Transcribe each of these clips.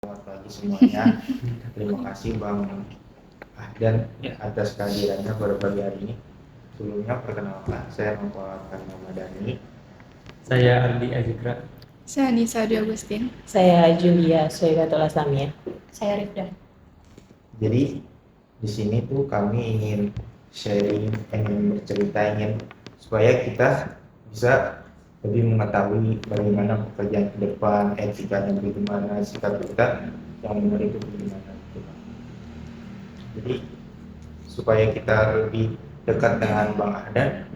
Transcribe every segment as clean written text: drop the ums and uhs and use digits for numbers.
Selamat pagi semuanya. Terima kasih Bang Ahdan atas kehadirannya pada pagi hari ini. Sebelumnya perkenalkan, saya memperkenalkan nama Dani. Saya Ardi Azikra. Saya Nisa Dwi Agustin. Saya Julia Suegatul Aslamia. Saya Rifda. Jadi di sini tuh kami ingin sharing, ingin bercerita, ingin supaya kita bisa lebih mengetahui bagaimana pekerjaan ke depan, etikanya bagaimana, sikap kita yang benar itu bagaimana. Jadi supaya kita lebih dekat dengan Bang Ahdan,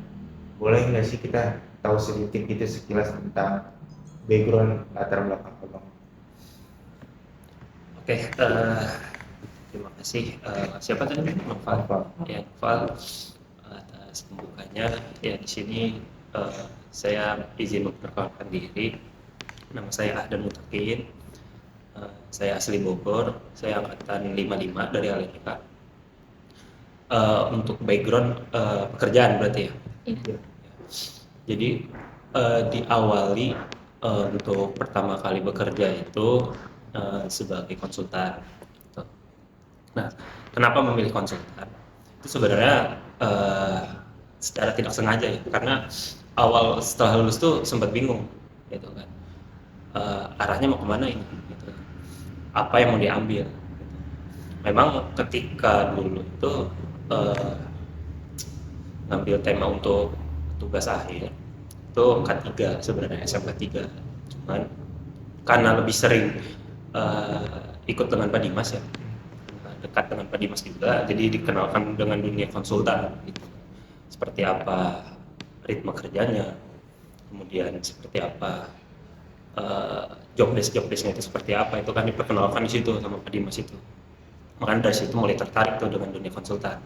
boleh nggak sih kita tahu sedikit gitu sekilas tentang background latar belakang Abang? Oke, terima kasih. Siapa tadi? Noval. Ya, Noval atas pembukanya. Ya, di sini saya izin memperkenalkan diri. Nama saya Ahdan Mutakin. Saya asli Bogor. Saya angkatan 55 dari Alika. Untuk background pekerjaan berarti ya. Iya. Jadi diawali untuk pertama kali bekerja itu sebagai konsultan. Nah, kenapa memilih konsultan? Itu sebenarnya secara tidak sengaja ya, karena awal setelah lulus tuh sempat bingung, gitu kan. Arahnya mau kemana ini? Gitu. Apa yang mau diambil? Gitu. Memang ketika dulu itu ngambil tema untuk tugas akhir itu K3 sebenarnya SMK 3, cuman karena lebih sering ikut dengan Pak Dimas ya, dekat dengan Pak Dimas juga, jadi dikenalkan dengan dunia konsultan gitu. Seperti apa ritme kerjanya, kemudian seperti apa job desknya itu seperti apa, itu kan diperkenalkan di situ sama Pak Dimas itu. Makanya dari situ mulai tertarik tuh dengan dunia konsultan.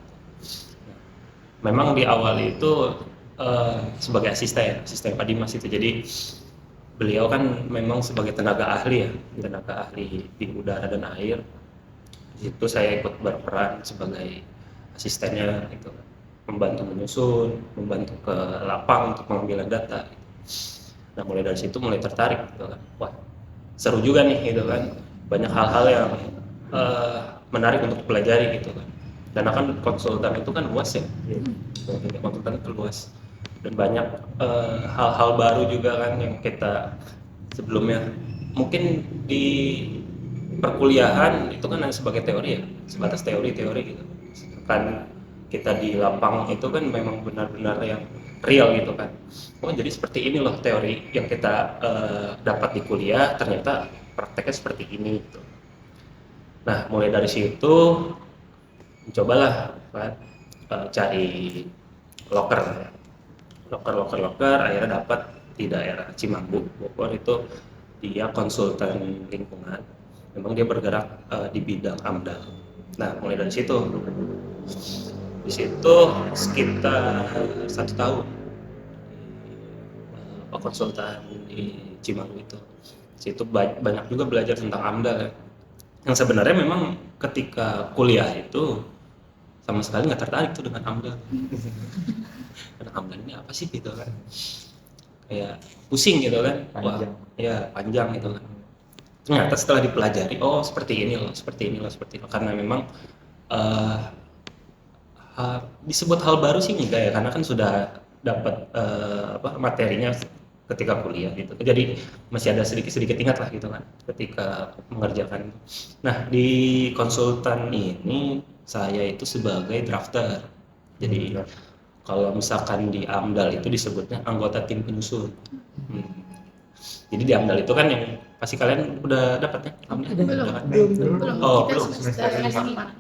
Memang di awal itu sebagai asisten Pak Dimas itu, jadi beliau kan memang sebagai tenaga ahli di udara dan air. Di situ saya ikut berperan sebagai asistennya itu, membantu menyusun, membantu ke lapang untuk pengambilan data gitu. Nah, mulai dari situ mulai tertarik gitu kan. Wah, seru juga nih gitu kan. Banyak hal-hal yang menarik untuk pelajari gitu kan. Karena kan konsultan itu kan luas ya. Konsultan itu luas. Dan banyak hal-hal baru juga kan yang kita sebelumnya mungkin di perkuliahan itu kan hanya sebagai teori ya, sebatas teori gitu. Kan kita di lapang itu kan memang benar-benar yang real gitu kan. Oh, jadi seperti ini loh teori yang kita dapat di kuliah, ternyata prakteknya seperti ini gitu. Nah, mulai dari situ cobalah kan cari loker, akhirnya dapat di daerah Cimanggu, Bogor. Itu dia konsultan lingkungan, memang dia bergerak di bidang AMDAL. Nah, mulai dari situ di situ sekitar 1 tahun konsultan di Cimanggu itu. Situ banyak juga belajar tentang AMDAL ya. Yang sebenarnya memang ketika kuliah itu sama sekali nggak tertarik tuh dengan AMDAL. Karena AMDAL ini apa sih gitu kan, kayak pusing gitu kan, Panjang. wah ya panjang gitu kan. Ternyata setelah dipelajari, oh seperti ini loh, karena memang disebut hal baru sih enggak ya, karena kan sudah dapat materinya ketika kuliah gitu. Jadi masih ada sedikit ingat lah gitu kan ketika mengerjakan. Nah, di konsultan ini saya itu sebagai drafter. Jadi kalau misalkan di AMDAL itu disebutnya anggota tim penyusun. Jadi di AMDAL itu kan yang pasti kalian udah dapat ya? Belum. Oh, Kita belum. semester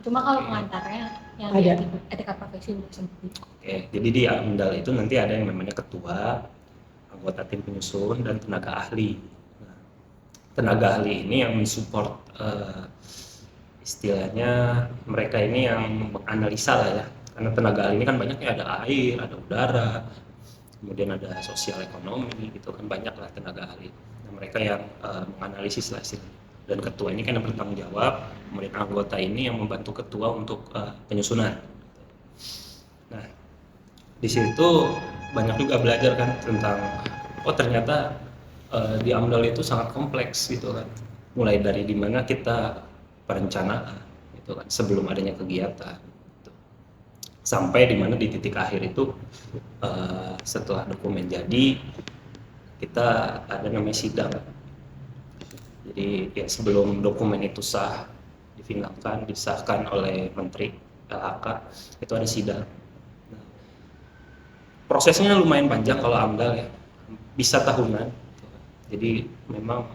Cuma kalau pengantarnya yang Ada. di etika profesi belum sempat. Oke, jadi di AMDAL itu nanti ada yang namanya ketua, anggota tim penyusun, dan tenaga ahli. Nah, tenaga ahli ini yang mensupport istilahnya mereka ini yang menganalisa lah ya. Karena tenaga ahli ini kan banyaknya, ada air, ada udara, kemudian ada sosial ekonomi gitu kan, banyak lah tenaga ahli. Nah, mereka yang menganalisis lah istilahnya. Dan ketua ini kan yang bertanggung jawab, kemudian anggota ini yang membantu ketua untuk penyusunan. Nah, di situ banyak juga belajar kan tentang, oh ternyata di AMDAL itu sangat kompleks gitu kan. mulai dari dimana kita perencanaan itu kan sebelum adanya kegiatan gitu. Sampai dimana di titik akhir itu setelah dokumen jadi kita ada namanya sidang. Jadi ya sebelum dokumen itu sah, difinalkan, disahkan oleh Menteri LHK, itu ada sidang. Nah, prosesnya lumayan panjang kalau AMDAL ya, bisa tahunan. Jadi memang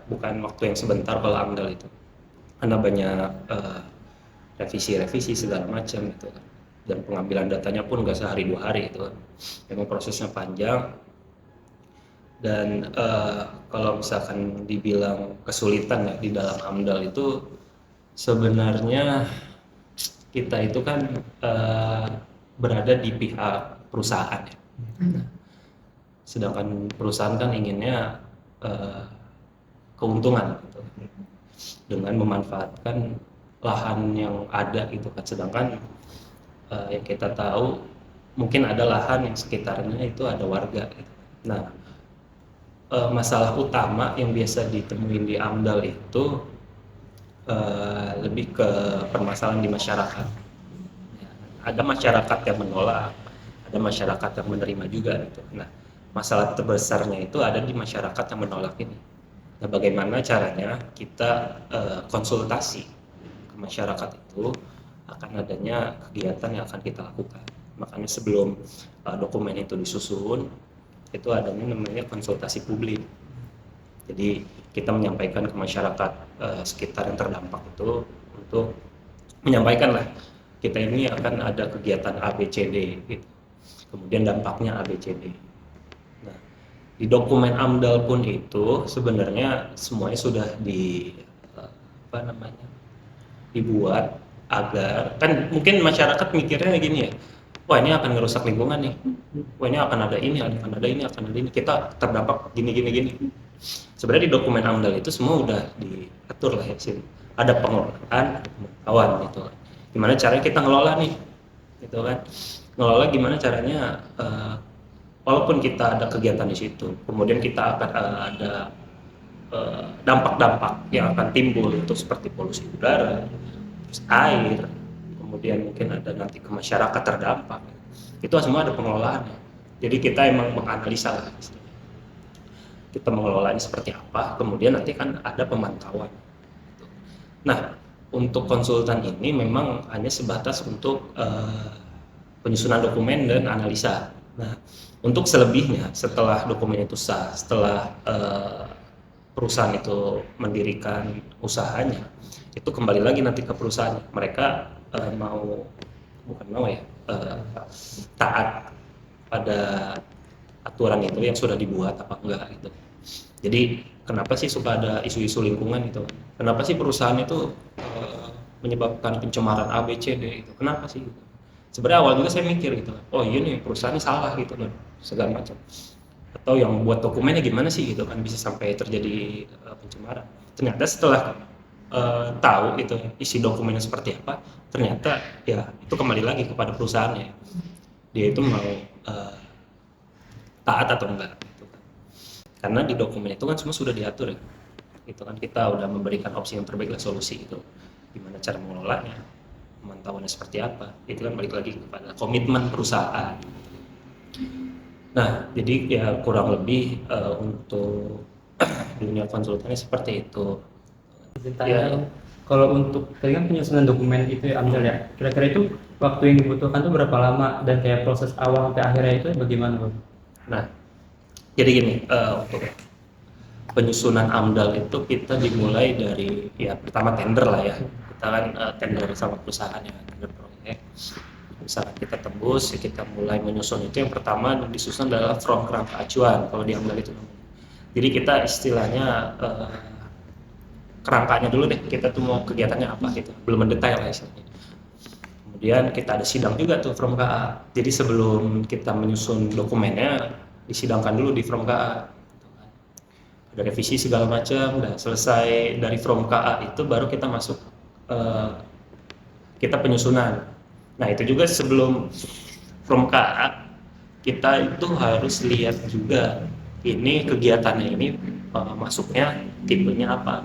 bukan waktu yang sebentar kalau AMDAL itu, karena banyak revisi segala macam gitu kan. Dan pengambilan datanya pun nggak sehari 2 hari itu kan. Memang prosesnya panjang. Dan kalau misalkan dibilang kesulitan ya di dalam AMDAL itu sebenarnya kita itu kan berada di pihak perusahaan ya. Sedangkan perusahaan kan inginnya keuntungan gitu, dengan memanfaatkan lahan yang ada gitu kan. Sedangkan yang kita tahu mungkin ada lahan yang sekitarnya itu ada warga gitu. Nah, masalah utama yang biasa ditemuin di AMDAL itu lebih ke permasalahan di masyarakat. Ya, ada masyarakat yang menolak, ada masyarakat yang menerima juga gitu. Nah, masalah terbesarnya itu ada di masyarakat yang menolak ini. Nah, bagaimana caranya kita konsultasi ke masyarakat itu akan adanya kegiatan yang akan kita lakukan. Makanya sebelum dokumen itu disusun, itu adanya namanya konsultasi publik. Jadi kita menyampaikan ke masyarakat sekitar yang terdampak itu untuk menyampaikan lah kita ini akan ada kegiatan ABCD gitu. Kemudian dampaknya ABCD. Nah, di dokumen AMDAL pun itu sebenarnya semuanya sudah dibuat agar kan mungkin masyarakat mikirnya gini ya, wah ini akan ngerusak lingkungan nih, wah ini akan ada ini, kita terdampak gini. Sebenarnya di dokumen AMDAL itu semua udah diatur lah ya, ada pengelolaan, pemantauan gitu. Gimana caranya kita ngelola nih, gitu kan? Ngelola gimana caranya? Walaupun kita ada kegiatan di situ, kemudian kita akan ada dampak-dampak yang akan timbul itu seperti polusi udara, terus air, kemudian mungkin ada nanti ke masyarakat terdampak. Itu semua ada pengelolaannya. Jadi kita emang menganalisa lah. Kita mengelolanya seperti apa, kemudian nanti kan ada pemantauan. Nah, untuk konsultan ini memang hanya sebatas untuk penyusunan dokumen dan analisa. Nah, untuk selebihnya setelah dokumen itu sah, setelah perusahaan itu mendirikan usahanya, itu kembali lagi nanti ke perusahaan. Mereka taat pada aturan itu yang sudah dibuat apa enggak gitu. Jadi kenapa sih suka ada isu-isu lingkungan itu? Kenapa sih perusahaan itu menyebabkan pencemaran A, B, C, D itu? Kenapa sih? Sebenarnya awal juga saya mikir gitu, oh iya nih perusahaannya salah gitu kan, segala macam. Atau yang buat dokumennya gimana sih gitu kan bisa sampai terjadi pencemaran. Ternyata setelah tahu itu isi dokumennya seperti apa, ternyata ya itu kembali lagi kepada perusahaannya. Dia itu mau taat atau enggak gitu kan. Karena di dokumen itu kan semua sudah diatur ya. Itu kan kita udah memberikan opsi yang terbaik lah, solusi itu. Gimana cara mengelolanya, pemantauannya seperti apa. Itu kan balik lagi kepada komitmen perusahaan. Nah, jadi ya kurang lebih untuk dunia konsultannya seperti itu. Ceritanya, kalau untuk tadi kan penyusunan dokumen itu ya AMDAL ya, kira-kira itu waktu yang dibutuhkan tuh berapa lama dan kayak proses awal sampai akhirnya itu bagaimana Bang? Nah, jadi gini, untuk penyusunan AMDAL itu kita dimulai dari ya pertama tender lah ya. Kita kan tender sama perusahaan ya, tender proyek. Misalkan kita tembus, ya kita mulai menyusun itu. Yang pertama disusun adalah from kerangka acuan kalau di AMDAL itu. Jadi kita istilahnya kerangkanya dulu deh, kita tuh mau kegiatannya apa gitu, belum mendetail lah istilahnya. Kemudian kita ada sidang juga tuh from KA. Jadi sebelum kita menyusun dokumennya, disidangkan dulu di from KA. Ada revisi segala macam, udah selesai dari from KA itu baru kita masuk kita penyusunan. Nah itu juga sebelum from KA kita itu harus lihat juga ini kegiatannya ini masuknya tipenya apa.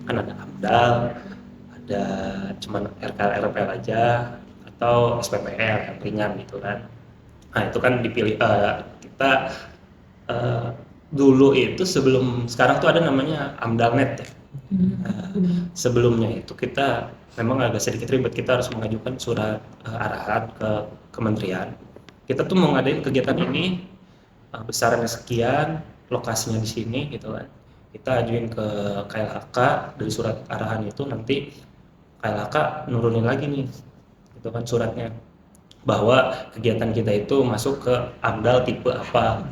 Kan ada AMDAL, ada cuman RKL-RPL aja, atau SPPL yang ringan gitu kan. Nah itu kan dipilih kita dulu itu sebelum sekarang tuh ada namanya AMDALNet ya. Sebelumnya itu kita memang agak sedikit ribet, kita harus mengajukan surat arahan ke kementerian. Kita tuh mau ngadain kegiatan ini besarannya sekian, lokasinya di sini gitu kan. Kita ajuin ke KLHK, dari surat arahan itu nanti KLHK nurunin lagi nih gitu kan suratnya bahwa kegiatan kita itu masuk ke AMDAL tipe apa,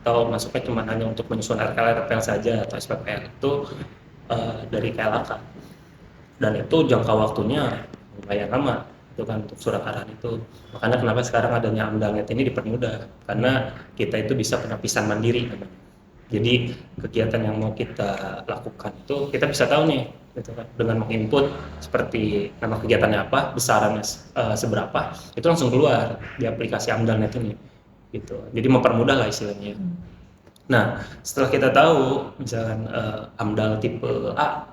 atau masuknya cuma hanya untuk menyusun RKL saja atau SPPL itu dari KLHK. Dan itu jangka waktunya lumayan lama itu kan untuk surat arahan itu. Makanya kenapa sekarang adanya AMDALNet ini dipermudah, karena kita itu bisa penapisan mandiri namanya. Jadi kegiatan yang mau kita lakukan itu kita bisa tahu nih gitu kan, dengan menginput seperti nama kegiatannya apa, besarannya seberapa, itu langsung keluar di aplikasi AMDALNet ini gitu. Jadi mempermudah lah istilahnya. Nah setelah kita tahu misalkan AMDAL tipe A,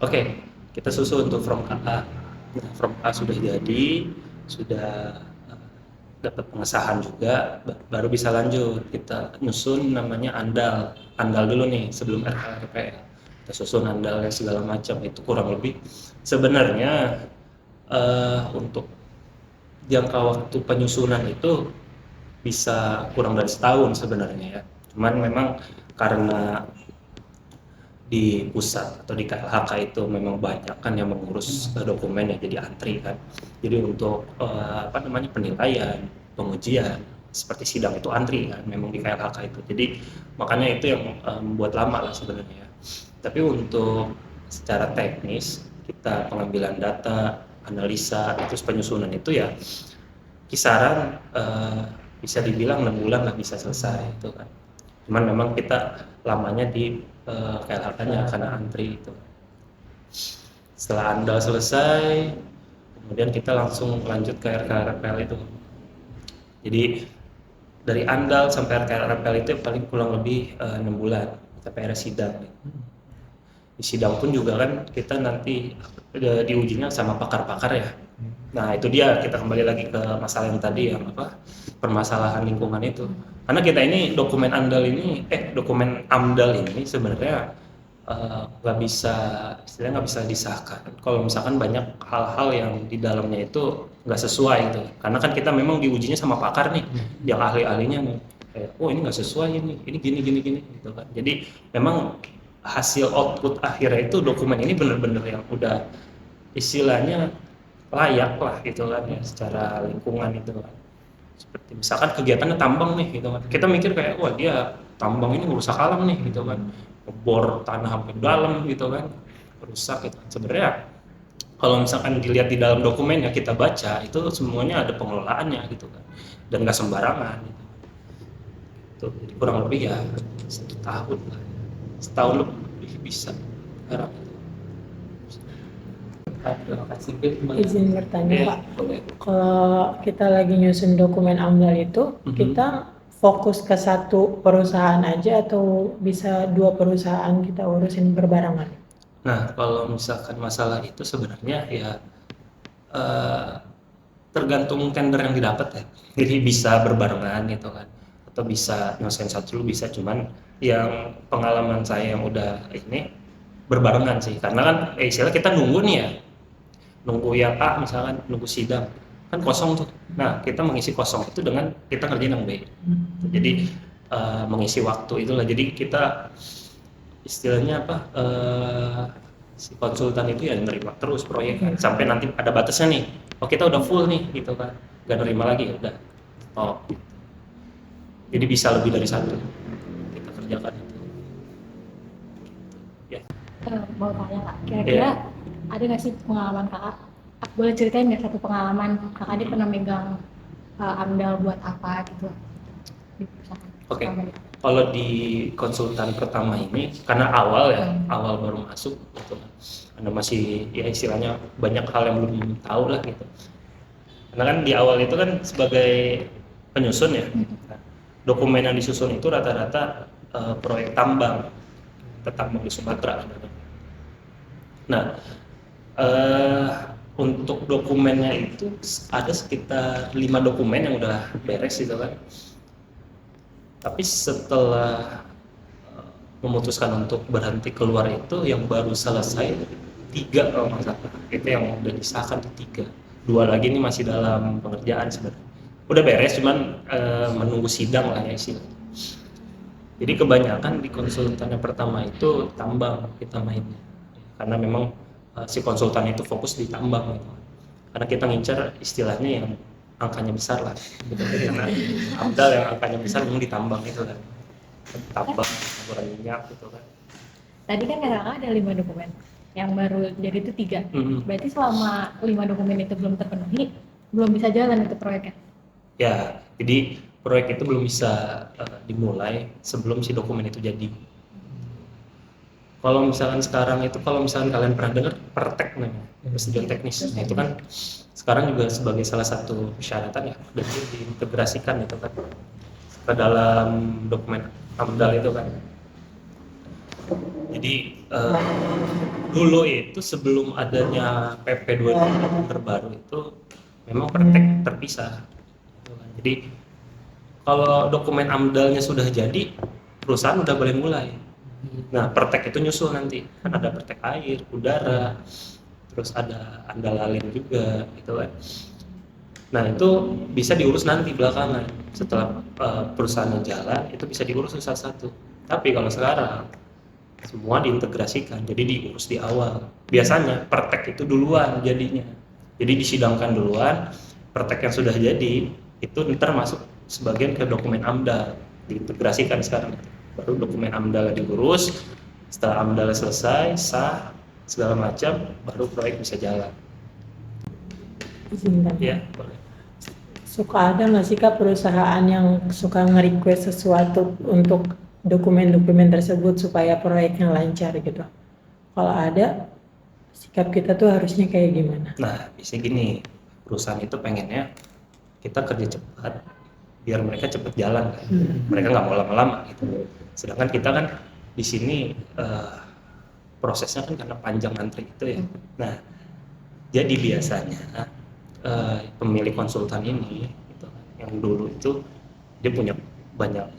oke, kita susun untuk from A. Nah, from A sudah jadi, sudah dapat pengesahan juga, baru bisa lanjut kita nyusun namanya ANDAL dulu nih sebelum RKRPL. Kita susun ANDAL yang segala macam, itu kurang lebih sebenarnya untuk jangka waktu penyusunan itu bisa kurang dari setahun sebenarnya ya. Cuman memang karena di pusat atau di KLHK itu memang banyak kan yang mengurus dokumen ya, jadi antri kan. Jadi untuk penilaian, pengujian seperti sidang itu antri kan, memang di KLHK itu. Jadi makanya itu yang membuat lama lah sebenarnya. Tapi untuk secara teknis kita pengambilan data, analisa, terus penyusunan itu ya kisaran bisa dibilang 6 bulan lah bisa selesai itu kan. Cuman memang kita lamanya di KLHK-nya karena antri itu. Setelah ANDAL selesai, kemudian kita langsung lanjut ke RKRPL itu. Jadi dari ANDAL sampai RKRPL itu paling kurang lebih 6 bulan sampai ada sidang. Di sidang pun juga kan kita nanti diujinya sama pakar-pakar ya. Nah itu dia, kita kembali lagi ke masalah yang tadi yang permasalahan lingkungan itu. Karena kita ini dokumen AMDAL ini sebenarnya nggak bisa disahkan kalau misalkan banyak hal-hal yang di dalamnya itu nggak sesuai gitu. Karena kan kita memang diujinya sama pakar nih, yang ahli-ahlinya nih. Oh ini nggak sesuai ini gini gitu kan. Jadi memang hasil output akhirnya itu dokumen ini benar-benar yang udah istilahnya layak lah gitu kan ya, secara lingkungan itu kan. Seperti misalkan kegiatannya tambang nih gitu kan, kita mikir kayak wah dia tambang ini merusak alam nih gitu kan, bor tanah sampai dalam gitu kan, rusak gitu. Sebenarnya kalau misalkan dilihat di dalam dokumen yang kita baca itu semuanya ada pengelolaannya gitu kan, dan nggak sembarangan gitu. Jadi kurang lebih ya setahun lebih bisa sekarang. Terima kasih. Izin bertanya Iya, Pak, boleh. kalau kita lagi nyusun dokumen AMDAL itu, kita fokus ke satu perusahaan aja atau bisa 2 perusahaan kita urusin berbarengan? Nah, kalau misalkan masalah itu sebenarnya ya tergantung tender yang didapat ya. Jadi bisa berbarengan gitu kan, atau bisa nyelesain satu dulu bisa. Cuman yang pengalaman saya yang udah ini berbarengan sih, karena kan istilah kita nunggu nih ya, nunggu yang A misalkan nunggu sidang kan kosong tuh. Nah kita mengisi kosong itu dengan kita ngerjain yang B. Jadi mengisi waktu itulah. Jadi kita istilahnya si konsultan itu ya nerima terus proyek kan, sampai nanti ada batasnya nih. Oh kita udah full nih gitu kan, nggak nerima lagi ya udah. Oh gitu. Jadi bisa lebih dari satu kita kerjakan itu. Ya. Mau tanya Kak, kira-kira ada nggak sih pengalaman Kakak? Boleh ceritain nggak satu pengalaman Kakak dia pernah megang AMDAL buat apa gitu di perusahaan? Oke. Kalau di konsultan pertama ini karena awal baru masuk gitu, karena masih ya istilahnya banyak hal yang belum tahu lah gitu. Karena kan di awal itu kan sebagai penyusun ya, dokumen yang disusun itu rata-rata proyek tambang, tambang di Sumatera. Nah, untuk dokumennya itu ada sekitar 5 dokumen yang udah beres gitu kan. Tapi setelah memutuskan untuk berhenti keluar itu yang baru selesai 3 kalau nggak salah. Itu yang udah disahkan di 3. 2 lagi ini masih dalam pengerjaan sebenarnya. Udah beres cuman menunggu sidang lah ya istilahnya. Jadi kebanyakan di konsultan yang pertama itu tambang kita mainnya. Karena memang si konsultan itu fokus di tambang gitu. Karena kita ngincar istilahnya yang angkanya besar lah gitu. Karena AMDAL yang angkanya besar memang di tambang itu kan. Tambang, campuran minyak gitu kan. Tadi kan kakak ada 5 dokumen, yang baru jadi itu 3. Berarti selama 5 dokumen itu belum terpenuhi, belum bisa jalan itu proyeknya? Ya, jadi proyek itu belum bisa dimulai sebelum si dokumen itu jadi. Kalau misalkan sekarang itu, kalau misalkan kalian pernah dengar pertek namanya, persetujuan teknis, nah itu kan sekarang juga sebagai salah satu persyaratan ya, dan itu diintegrasikan itu kan ke dalam dokumen AMDAL itu kan. Jadi dulu itu sebelum adanya PP 20 terbaru itu memang pertek terpisah. Gitu kan. Jadi kalau dokumen AMDAL-nya sudah jadi, perusahaan udah boleh mulai. Nah, pertek itu nyusul nanti. Kan ada pertek air, udara, terus ada AMDAL lain juga gitu kan. Nah, itu bisa diurus nanti belakangan. Setelah perusahaannya jalan, itu bisa diurus satu-satu. Tapi kalau sekarang semua diintegrasikan, jadi diurus di awal. Biasanya pertek itu duluan jadinya. Jadi disidangkan duluan, pertek yang sudah jadi itu ntar masuk sebagian ke dokumen AMDAL, diintegrasikan sekarang. Baru dokumen AMDAL diurus, setelah AMDAL selesai, sah, segala macam, baru proyek bisa jalan. Izin tanya. Ya, boleh. Suka ada nggak sih Kak perusahaan yang suka nge-request sesuatu untuk dokumen-dokumen tersebut supaya proyeknya lancar gitu? Kalau ada, sikap kita tuh harusnya kayak gimana? Nah, bisa gini, perusahaan itu pengennya kita kerja cepat, biar mereka cepat jalan kan. Mereka nggak mau lama-lama gitu. Sedangkan kita kan di sini prosesnya kan karena panjang antri itu ya. Nah, jadi biasanya pemilik konsultan ini gitu, yang dulu itu dia punya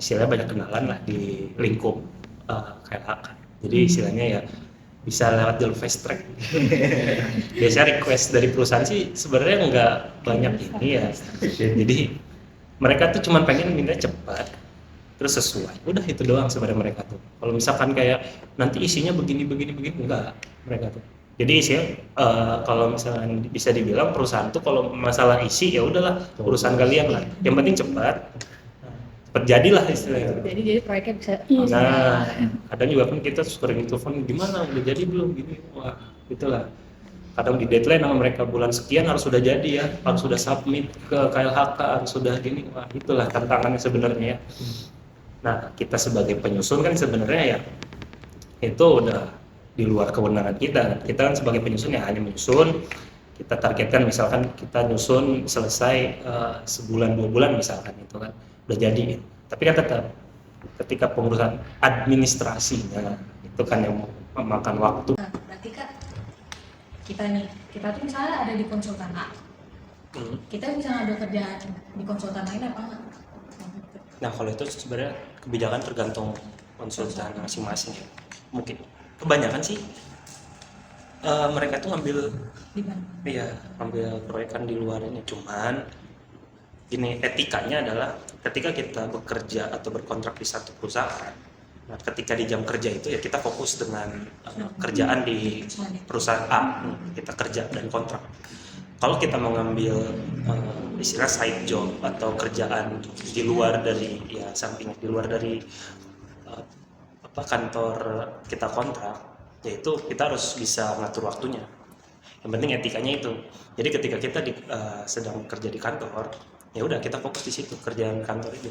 istilahnya banyak kenalan lah di lingkup KLHK. Jadi istilahnya ya bisa lewat jalur fast track. Biasanya request dari perusahaan sih sebenarnya nggak banyak ini ya. Jadi mereka tuh cuma pengen minta cepat, terus sesuai. Udah itu doang sebenarnya mereka tuh. Kalau misalkan kayak nanti isinya begini enggak mereka tuh. Jadi isinya kalau misalnya bisa dibilang perusahaan tuh kalau masalah isi ya udahlah urusan kalian lah. Yang penting cepat jadilah istilahnya. Jadi proyeknya bisa. Nah, kadang juga kan kita sering telepon gimana udah jadi belum gini, wah itulah. Kadang di deadline sama mereka bulan sekian harus sudah jadi ya, harus sudah submit ke KLHK, harus sudah gini, wah itulah tantangannya sebenarnya ya. Nah, kita sebagai penyusun kan sebenarnya ya itu udah di luar kewenangan kita. Kita kan sebagai penyusun ya hanya menyusun. Kita targetkan misalkan kita nyusun selesai sebulan 2 bulan misalkan itu kan udah jadi. Tapi kan tetap ketika pengurusan administrasinya itu kan yang memakan waktu. Nah, berarti Kak, kita tuh misalnya ada di konsultan A, kita bisa ngambil kerjaan di konsultan lain apa enggak? Nah, kalau itu sebenarnya kebijakan tergantung konsultan masing-masing ya. Mungkin kebanyakan sih mereka tuh ngambil proyek kan di luar ini. Cuman ini etikanya adalah ketika kita bekerja atau berkontrak di satu perusahaan, nah ketika di jam kerja itu ya kita fokus dengan kerjaan di perusahaan A, kita kerja dan kontrak. Kalau kita mau ngambil istilah side job atau kerjaan di luar dari ya samping di luar dari kantor kita kontrak, yaitu kita harus bisa ngatur waktunya. Yang penting etikanya itu. Jadi ketika kita sedang kerja di kantor, ya udah kita fokus di situ kerjaan kantor itu.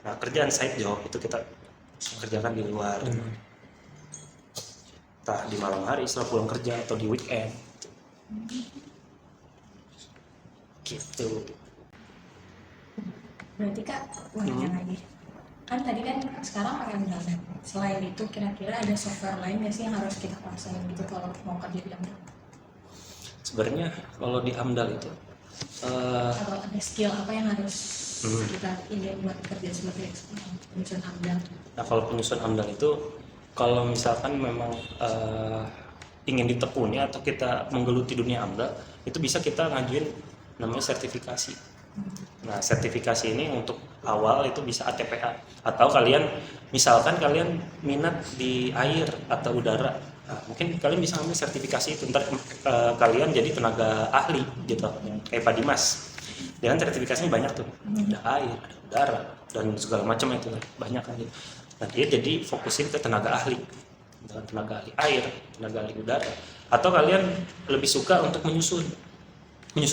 Nah, kerjaan side job itu kita kerjakan di luar. Entah di malam hari setelah pulang kerja atau di weekend. Gitu. Berarti Kak, mau nanya lagi. kan tadi kan sekarang pakai AMDAL. Selain itu kira-kira ada software lain nggak sih yang harus kita kuasain gitu kalau mau kerja di AMDAL? Sebenarnya kalau di AMDAL itu Atau ada skill apa yang harus kita ini buat kerja sebagai penyusun AMDAL? nah kalau penyusun AMDAL itu kalau misalkan memang ingin ditekuni atau kita menggeluti dunia AMDAL, itu bisa kita ngajuin namanya sertifikasi. Nah, sertifikasi ini untuk awal itu bisa ATPA, atau kalian misalkan kalian minat di air atau udara, nah, mungkin kalian bisa ambil sertifikasi itu, ntar kalian jadi tenaga ahli gitu, kayak Pak Dimas. Dengan sertifikasinya banyak tuh, ada air, ada udara, dan segala macam itu banyak kan. Nah, dia jadi fokusin ke tenaga ahli, tenaga ahli air, tenaga ahli udara, atau kalian lebih suka untuk menyusun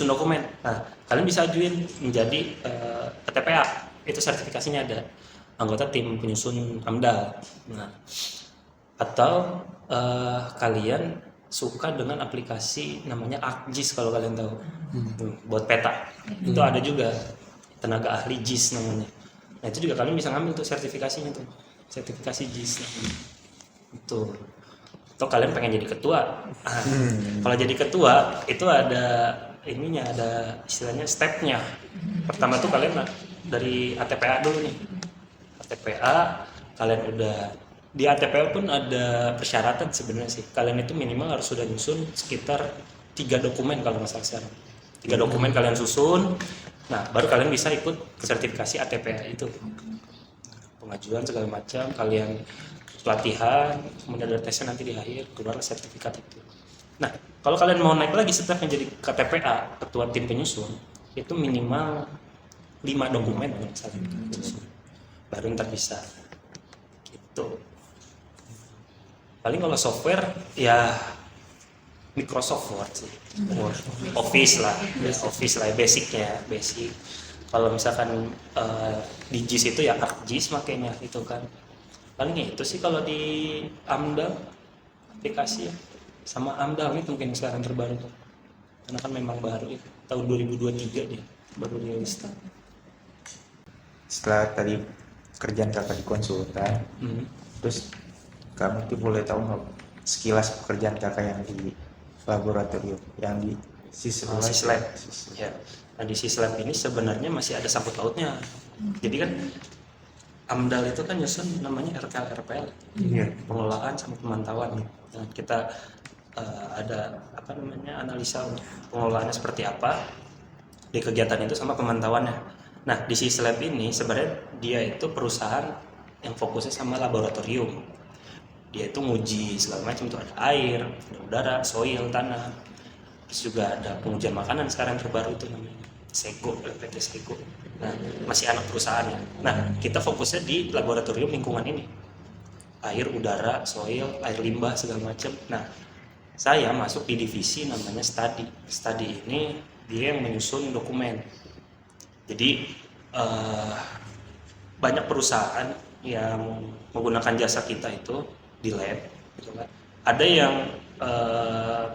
dokumen. Nah, kalian bisa ajuin menjadi ATPA, itu sertifikasinya ada, anggota tim penyusun AMDAL. Nah, atau kalian suka dengan aplikasi namanya ArcGIS kalau kalian tahu, buat peta, itu ada juga tenaga ahli GIS namanya. Nah, itu juga kalian bisa ngambil tuh sertifikasinya tuh, sertifikasi GIS namanya. Itu. Atau kalian pengen jadi ketua. Nah, kalau jadi ketua itu ada ininya, ada istilahnya stepnya. Pertama tuh kalian dari ATPA dulu nih. ATPA kalian udah di ATPA pun ada persyaratan sebenarnya sih. Kalian itu minimal harus sudah nyusun sekitar 3 dokumen kalau nggak salah sekarang. 3 dokumen kalian susun. Nah, baru kalian bisa ikut ke sertifikasi ATPA itu. Pengajuan segala macam, kalian pelatihan, kemudian ada tesnya nanti di akhir, keluar sertifikat itu. Nah, kalau kalian mau naik lagi setelah menjadi KTPA, ketua tim penyusun, itu minimal 5 dokumen baru ntar bisa gitu. Paling kalau software ya Microsoft Word sih, Office lah, basicnya, basic. Kalau misalkan di GIS itu ya ArcGIS makanya itu kan. Paling itu sih kalau di AMDAL aplikasi ya, sama AMDAL itu mungkin sekarang terbaru tuh, karena kan memang baru ya, tahun 2023 dia baru rilis. Setelah tadi kerjaan kakak di konsultan, terus kamu tuh boleh tahu nggak sekilas pekerjaan kakak yang di laboratorium, yang di Sislab. Ya. Nah, di Sislab ini sebenarnya masih ada sangkut pautnya. Jadi kan AMDAL itu kan nyusun namanya RPL, pengelolaan sama pemantauan. Nah, kita ada analisa untuk pengelolaannya seperti apa di kegiatan itu sama pemantauannya. Nah, di Sislab ini sebenarnya dia itu perusahaan yang fokusnya sama laboratorium. Dia itu nguji segala macam, itu ada air, ada udara, soil, tanah. Terus juga ada pengujian makanan sekarang terbaru itu namanya Sego, PT Sego. Nah, masih anak perusahaannya. Nah, kita fokusnya di laboratorium lingkungan ini. Air, udara, soil, air limbah, segala macam. Nah, saya masuk di divisi namanya study. Study ini dia yang menyusun dokumen. Jadi, banyak perusahaan yang menggunakan jasa kita itu di lab, gitu kan. Ada yang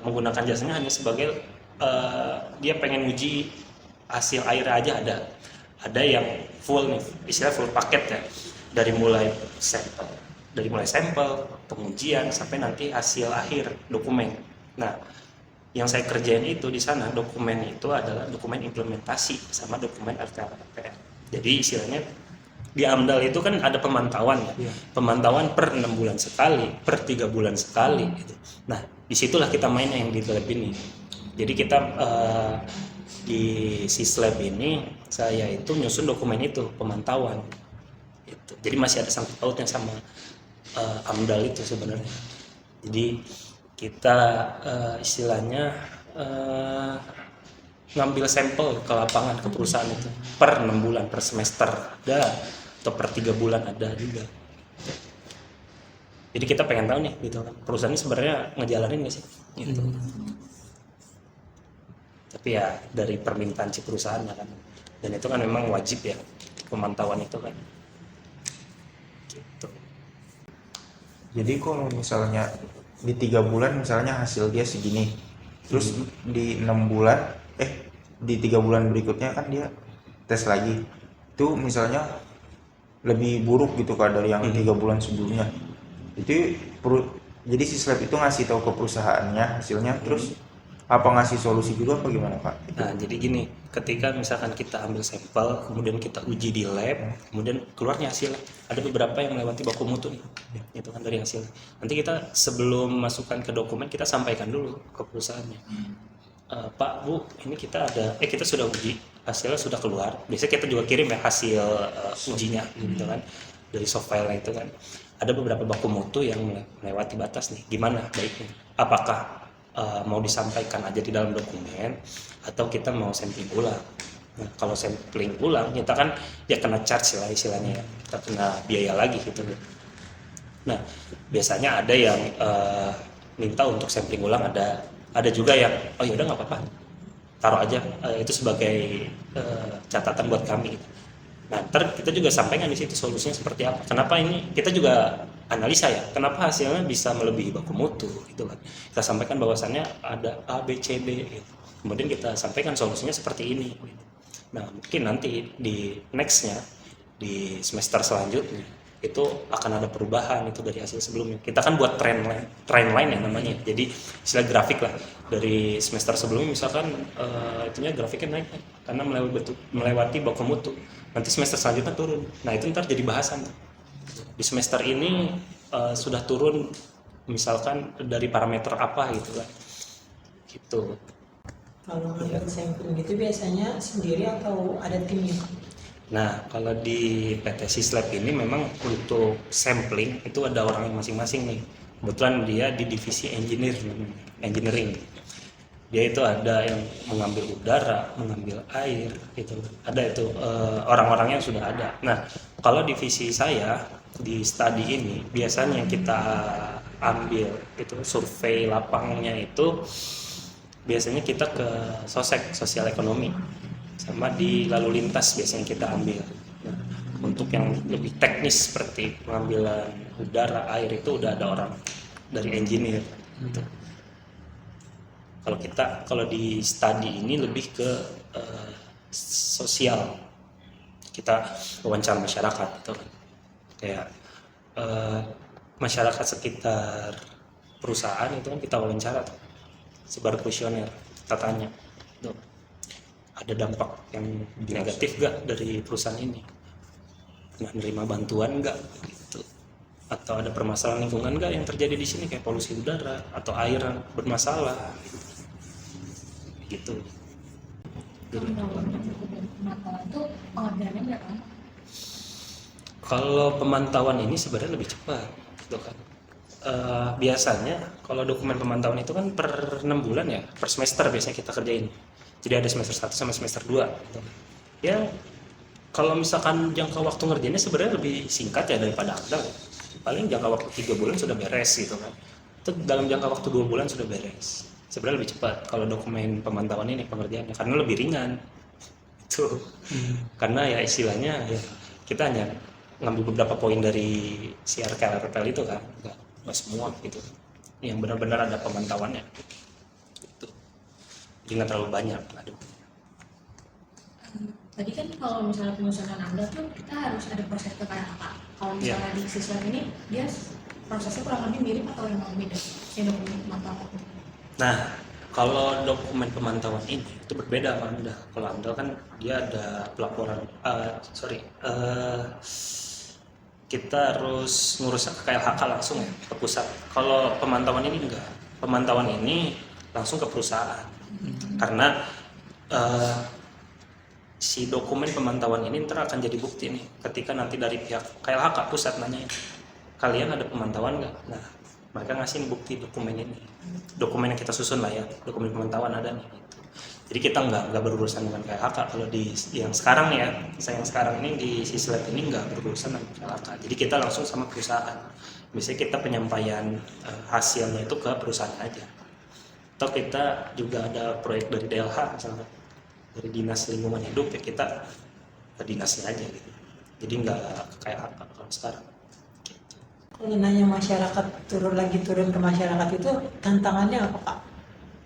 menggunakan jasanya hanya sebagai dia pengen uji hasil air aja ada yang full nih, istilah full paket ya, dari mulai sampel, pengujian sampai nanti hasil akhir dokumen. Nah, yang saya kerjain itu di sana dokumen itu adalah dokumen implementasi sama dokumen RPL. Jadi istilahnya di AMDAL itu kan ada pemantauan ya, pemantauan per 6 bulan sekali, per 3 bulan sekali gitu. Nah, disitulah kita main yang di lab ini. Jadi kita di Sislab ini saya itu nyusun dokumen itu pemantauan itu. Jadi masih ada sangkut pautnya sama AMDAL itu sebenarnya. Jadi kita istilahnya ngambil sampel ke lapangan ke perusahaan itu per 6 bulan, per semester ada, atau per 3 bulan ada juga. Jadi kita pengen tahu nih gitu kan, perusahaan ini sebenarnya ngejalanin nggak sih gitu. Tapi ya dari permintaan si perusahaannya kan, dan itu kan memang wajib ya pemantauan itu kan gitu. Jadi kalau misalnya di 3 bulan misalnya hasil dia segini, terus di 6 bulan di 3 bulan berikutnya kan dia tes lagi, itu misalnya lebih buruk gitu Kak dari yang 3 bulan sebelumnya. Jadi si Slab itu ngasih tahu ke perusahaannya hasilnya, terus apa ngasih solusi juga apa gimana Pak? Nah, jadi gini, ketika misalkan kita ambil sampel, kemudian kita uji di lab, kemudian keluarnya hasil, ada beberapa yang melewati baku mutu nih, itu kan dari hasil. Nanti kita sebelum masukkan ke dokumen, kita sampaikan dulu ke perusahaannya. Pak, Bu, ini kita sudah uji, hasilnya sudah keluar. Biasanya kita juga kirim ya hasil ujinya, gitu kan, dari soft file itu kan. Ada beberapa baku mutu yang melewati batas nih, gimana baiknya? Apakah mau disampaikan aja di dalam dokumen atau kita mau sampling ulang. Nah, kalau sampling ulang kita kan ya kena charge lah istilahnya ya, kita kena biaya lagi gitu. Nah, biasanya ada yang minta untuk sampling ulang, ada juga yang oh ya udah nggak apa-apa, taruh aja, itu sebagai catatan buat kami gitu. Nah, ntar kita juga sampaikan di situ solusinya seperti apa. Kenapa ini kita juga analisa ya, kenapa hasilnya bisa melebihi baku mutu gitu kan. Kita sampaikan bahwasannya ada A, B, C, D gitu. Kemudian kita sampaikan solusinya seperti ini gitu. Nah, mungkin nanti di nextnya, di semester selanjutnya itu akan ada perubahan itu dari hasil sebelumnya. Kita kan buat trend line ya namanya. Jadi istilah grafik lah, dari semester sebelumnya misalkan itunya grafiknya naik karena melewati baku mutu. Nanti semester selanjutnya turun. Nah, itu ntar jadi bahasan. Di semester ini sudah turun misalkan dari parameter apa gitu kan. Gitu. Kalau ngambil sampling gitu biasanya sendiri atau ada timnya? Nah, kalau di PT Sislab ini memang untuk sampling itu ada orang yang masing-masing nih. Kebetulan dia di divisi engineering. Dia itu ada yang mengambil udara, mengambil air, itu ada itu orang-orangnya sudah ada. Nah, kalau divisi saya di studi ini biasanya yang kita ambil itu survei lapangnya itu biasanya kita ke sosial ekonomi sama di lalu lintas biasanya kita ambil. Nah, untuk yang lebih teknis seperti pengambilan udara, air itu udah ada orang dari engineer gitu. Kalau di studi ini lebih ke sosial, kita wawancara masyarakat gitu kan, kayak masyarakat sekitar perusahaan itu kan kita wawancara tuh, sebar kuesioner, kita tanya tuh, ada dampak yang negatif gak dari perusahaan ini, pernah menerima bantuan gak gitu, atau ada permasalahan lingkungan gak yang terjadi di sini kayak polusi udara atau air yang bermasalah gitu. Pemantauan itu pengerjaannya berapa lama? Kalau pemantauan ini sebenarnya lebih cepat gitu kan. Biasanya kalau dokumen pemantauan itu kan per 6 bulan ya, per semester biasanya kita kerjain. Jadi ada semester 1 sama semester 2 gitu. Ya kalau misalkan jangka waktu ngerjainnya sebenarnya lebih singkat ya daripada AMDAL. Paling jangka waktu 3 bulan sudah beres gitu kan. Itu dalam jangka waktu 2 bulan sudah beres. Sebenarnya lebih cepat kalau dokumen pemantauan ini pengerjaannya karena lebih ringan itu. Karena ya istilahnya ya kita hanya ngambil beberapa poin dari si RKL itu kan, nggak semua gitu yang benar-benar ada pemantauannya gitu. Jadi nggak terlalu banyak. Tadi kan kalau misalnya penyusunan AMDAL tuh kita harus ada proses ke KLHK. Kalau misalnya di siswa ini dia prosesnya kurang lebih mirip atau yang beda si dokumen pemantauan? Nah, kalau dokumen pemantauan ini itu berbeda sama AMDAL. Kalau AMDAL kan dia ada pelaporan, kita harus ngurusnya ke KLHK langsung ya, ke pusat. Kalau pemantauan ini enggak. Pemantauan ini langsung ke perusahaan. Karena si dokumen pemantauan ini ntar akan jadi bukti nih ketika nanti dari pihak KLHK pusat nanya, kalian ada pemantauan nggak? Nah, mereka ngasih bukti dokumen ini, dokumen yang kita susun lah ya, dokumen pemantauan ada nih gitu. Jadi kita nggak berurusan dengan KLHK. Kalau di yang sekarang ya, saya yang sekarang ini di Sislab ini nggak berurusan dengan KLHK. Jadi kita langsung sama perusahaan. Biasanya kita penyampaian hasilnya itu ke perusahaan aja. Atau kita juga ada proyek dari DLH misalnya, dari Dinas Lingkungan Hidup ya kita ke dinasnya aja gitu. Jadi nggak kayak apa kalau sekarang. Kalau nanya masyarakat turun ke masyarakat itu tantangannya apa Pak?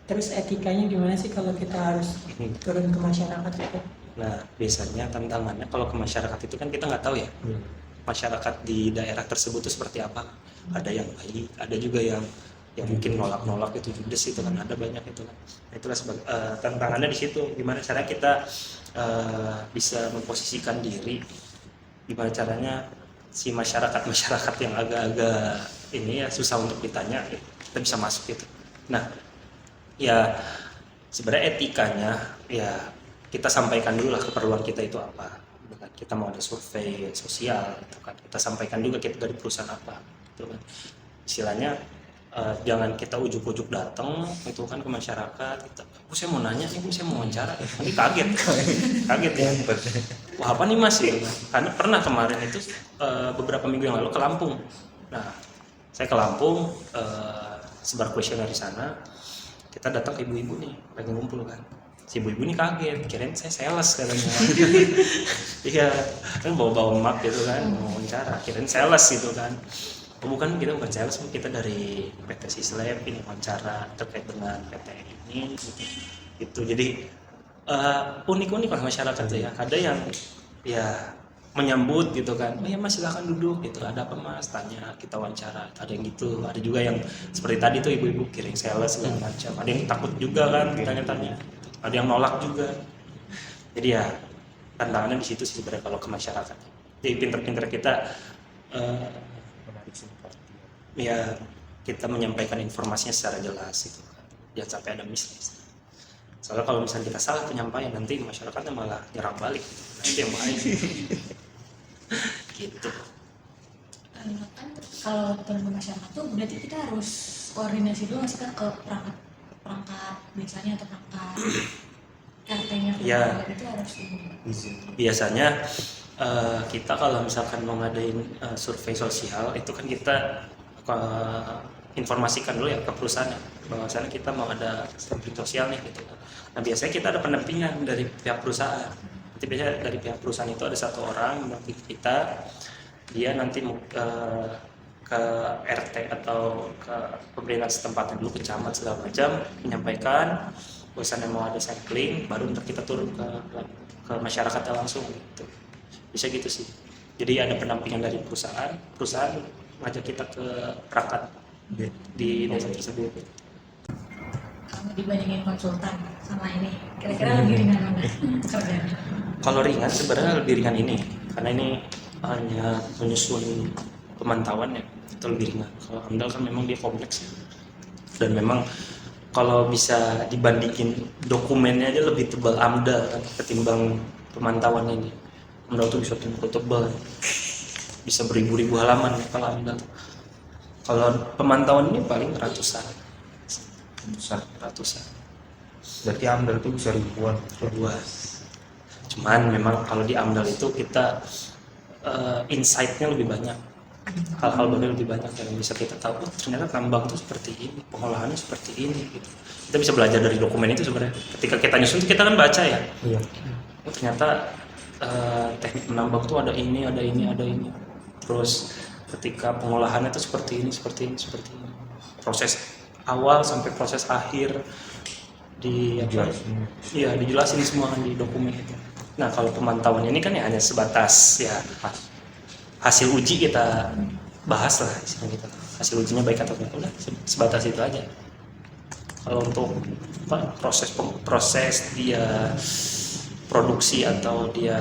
Terus etikanya gimana sih kalau kita harus turun ke masyarakat itu? Nah, biasanya tantangannya kalau ke masyarakat itu kan kita nggak tahu ya, masyarakat di daerah tersebut itu seperti apa. Ada yang baik, ada juga yang mungkin nolak-nolak itu judes itu kan, ada banyak itu kan. Nah, itulah tantangannya di situ, gimana caranya kita bisa memposisikan diri, gimana caranya si masyarakat yang agak-agak ini ya susah untuk ditanya, kita bisa masuk gitu. Nah, ya sebenarnya etikanya ya kita sampaikan dulu lah keperluan kita itu apa. Kita mau ada survei sosial gitu kan, kita sampaikan juga kita dari perusahaan apa gitu kan. Istilahnya jangan kita ujuk-ujuk datang itu kan ke masyarakat kita, saya mau nanya nih, saya mau wawancara, nanti kaget ya, wah apa nih mas gitu kan. Karena pernah kemarin itu beberapa minggu yang lalu ke Lampung. Nah, saya ke Lampung sebar kuesioner di sana, kita datang ke ibu-ibu nih lagi ngumpul kan. Si ibu-ibu nih kaget, kirain saya sales katanya. Iya, kan bawa-bawa map gitu kan, mau wawancara, kirain sales gitu kan. Oh, bukan, kita bukan sales, kita dari PT Sislab ini wawancara terkait dengan PT ini gitu. Jadi unik-unik lah masyarakat tuh ya. Ada yang ya menyambut gitu kan, oh ya mas silahkan duduk gitu, ada apa mas, tanya, kita wawancara, ada yang gitu. Ada juga yang seperti tadi tuh ibu-ibu kirim sales segala macam, ada yang takut juga kan tanya-tanya, ada yang nolak juga. Jadi ya tantangannya di situ sih sebenarnya kalau ke masyarakat. Jadi pinter-pinter kita ya kita menyampaikan informasinya secara jelas gitu kan, jangan sampai ada miss. Soalnya kalau misalnya kita salah penyampaian, nanti masyarakatnya malah nyerang balik, nanti yang bahaya. Gitu. Kan kalau ketemu masyarakat tuh berarti kita harus koordinasi dulu nggak sih Kak, ke perangkat biasanya atau perangkat RT-nya Ya. Itu harus Biasanya kita kalau misalkan mau ngadain survei sosial itu kan kita informasikan dulu ya ke perusahaan bahwasanya kita mau ada survei sosial nih gitu. Nah, biasanya kita ada pendampingan dari pihak perusahaan. Nanti biasanya dari pihak perusahaan itu ada satu orang mendampingi kita, dia nanti ke RT atau ke pemerintahan setempat dulu, ke camat segala macam, menyampaikan bahwasanya mau ada sampling, baru ntar kita turun ke masyarakatnya langsung gitu. Bisa gitu sih. Jadi ada pendampingan dari perusahaan ngajak kita ke perangkat di desa tersebut. kalau dibandingin konsultan sama ini, kira-kira lebih ringan mana kerjanya? Kalau ringan sebenarnya lebih ringan ini, karena ini hanya menyusun pemantauan ya, itu lebih ringan. Kalau AMDAL kan memang dia kompleks ya. Dan memang kalau bisa dibandingin dokumennya aja lebih tebal AMDAL kan, ketimbang pemantauan ini. AMDAL tuh bisa tebal, bisa beribu-ribu halaman ya kalau AMDAL. Kalau pemantauan ini paling ratusan. Berarti AMDAL itu bisa ribuan. Cuman memang kalau di AMDAL itu kita insight-nya lebih banyak, hal-hal baru lebih banyak yang bisa kita tahu. Oh, ternyata tambang itu seperti ini, pengolahannya seperti ini gitu. Kita bisa belajar dari dokumen itu sebenarnya. Ketika kita nyusun kita kan baca ya. Iya. Oh, ternyata teknik menambang itu ada ini. Terus ketika pengolahannya itu seperti ini. Proses awal sampai proses akhir dijelasin semua kan di dokumen itu. Nah, kalau pemantauan ini kan ya hanya sebatas ya hasil uji kita bahas lah istilahnya gitu. Hasil ujinya baik atau enggak, udah sebatas itu aja. Kalau untuk proses dia produksi atau dia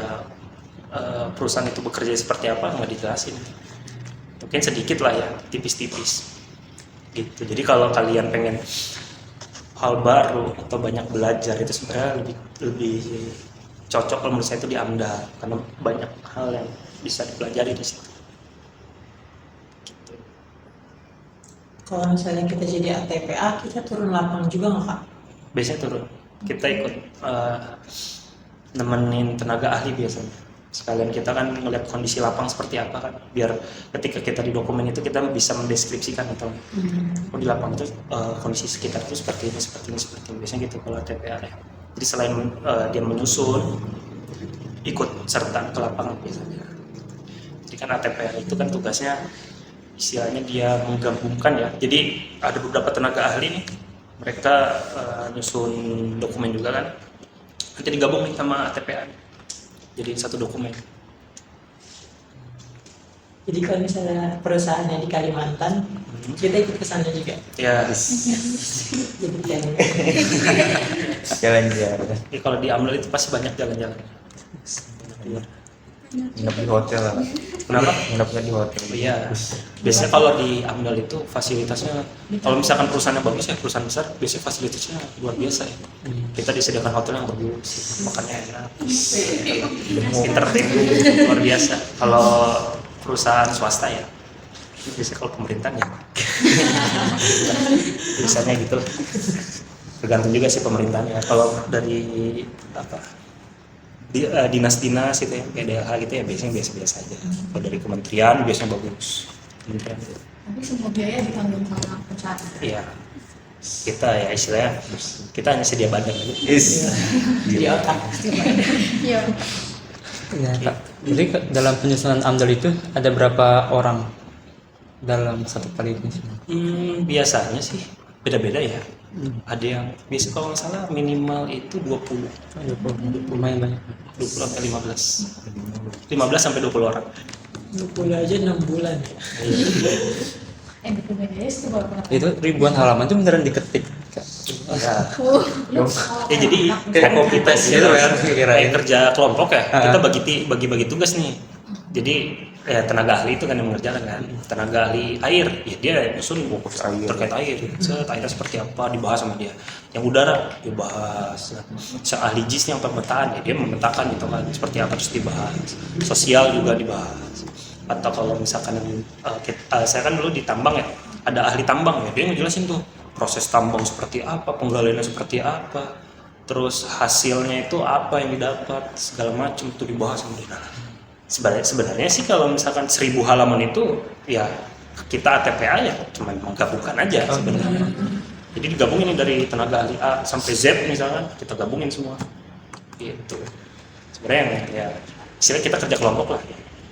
perusahaan itu bekerja seperti apa nggak dijelasin. Mungkin sedikit lah ya, tipis-tipis gitu. Jadi kalau kalian pengen hal baru atau banyak belajar itu sebenarnya lebih cocok kalau menurut saya itu di AMDAL, karena banyak hal yang bisa dipelajari di situ. Gitu. Kalau misalnya kita jadi ATPA, kita turun lapang juga nggak Kak? Biasanya turun, kita ikut nemenin tenaga ahli biasanya. Sekalian kita kan ngeliat kondisi lapang seperti apa kan, biar ketika kita di dokumen itu kita bisa mendeskripsikan atau di lapang itu kondisi sekitar itu seperti ini. Biasanya gitu kalau TPA ya. Jadi selain dia menyusun, ikut serta ke lapangan biasanya. Jadi kan ATPR itu kan tugasnya istilahnya dia menggabungkan ya. Jadi ada beberapa tenaga ahli nih, mereka nyusun dokumen juga kan. nanti digabung nih sama ATPA jadi satu dokumen. Jadi kalau misalnya perusahaannya di Kalimantan, kita ikut ke sana juga. Ya, Jadi kayak Jalan-jalan. ya kalau di AMDAL itu pasti banyak jalan-jalan. Nginep di hotel lah. Kenapa? Nginepnya di hotel. Iya, biasanya kalau di AMDAL itu fasilitasnya, kalau misalkan perusahaannya bagus ya, perusahaan besar, biasanya fasilitasnya luar biasa ya. Kita disediakan hotel yang bagus, makannya enak, entertainment luar biasa. Kalau perusahaan swasta ya, biasanya kalau pemerintah ya, biasanya gitu. Tergantung juga sih pemerintahnya. Kalau dari apa? Dinas-dinas itu ya, kayak DLH gitu ya biasanya biasa-biasa aja. Kalau dari kementerian biasanya bagus. Kementerian itu. Tapi semua biaya ditanggung sama perusahaan. Iya. Kita ya istilahnya kita hanya sedia badan aja. di otak. Iya. Ya, Kak. Jadi dalam penyusunan AMDAL itu ada berapa orang dalam satu kali penyusunan? Biasanya sih beda-beda ya. Ada yang biasa kalau nggak salah minimal itu 20 Lumayan banyak. 20 sampai 15 sampai 20 orang. 20 aja 6 bulan. Betul beda itu berapa? Itu ribuan halaman itu beneran diketik, Kak. Ya, Lu ya jadi kan kita sih Gitu ya, kira-kira. kayak kerja kelompok ya, Ah. kita bagi tugas nih. Jadi ya tenaga ahli itu kan yang mengerjakan kan, tenaga ahli air, ya dia nyusun buku terkait air, airnya seperti apa dibahas sama dia. Yang udara dibahas, ahli JIS yang pemetaan ya dia memetakan gitu kan, seperti apa terus dibahas. Sosial juga dibahas. Atau kalau misalkan saya kan dulu di tambang ya, ada ahli tambang ya, dia ngejelasin tuh proses tambang seperti apa, penggaliannya seperti apa, terus hasilnya itu apa yang didapat, segala macam itu dibahas sama dia. Sebenarnya sih kalau misalkan 1000 halaman itu ya kita ATPA ya cuma menggabungkan aja sebenarnya. Jadi digabungin dari tenaga ahli A sampai Z misalkan kita gabungin semua. Gitu. Sebenarnya yang ya istilah kita kerja kelompok lah.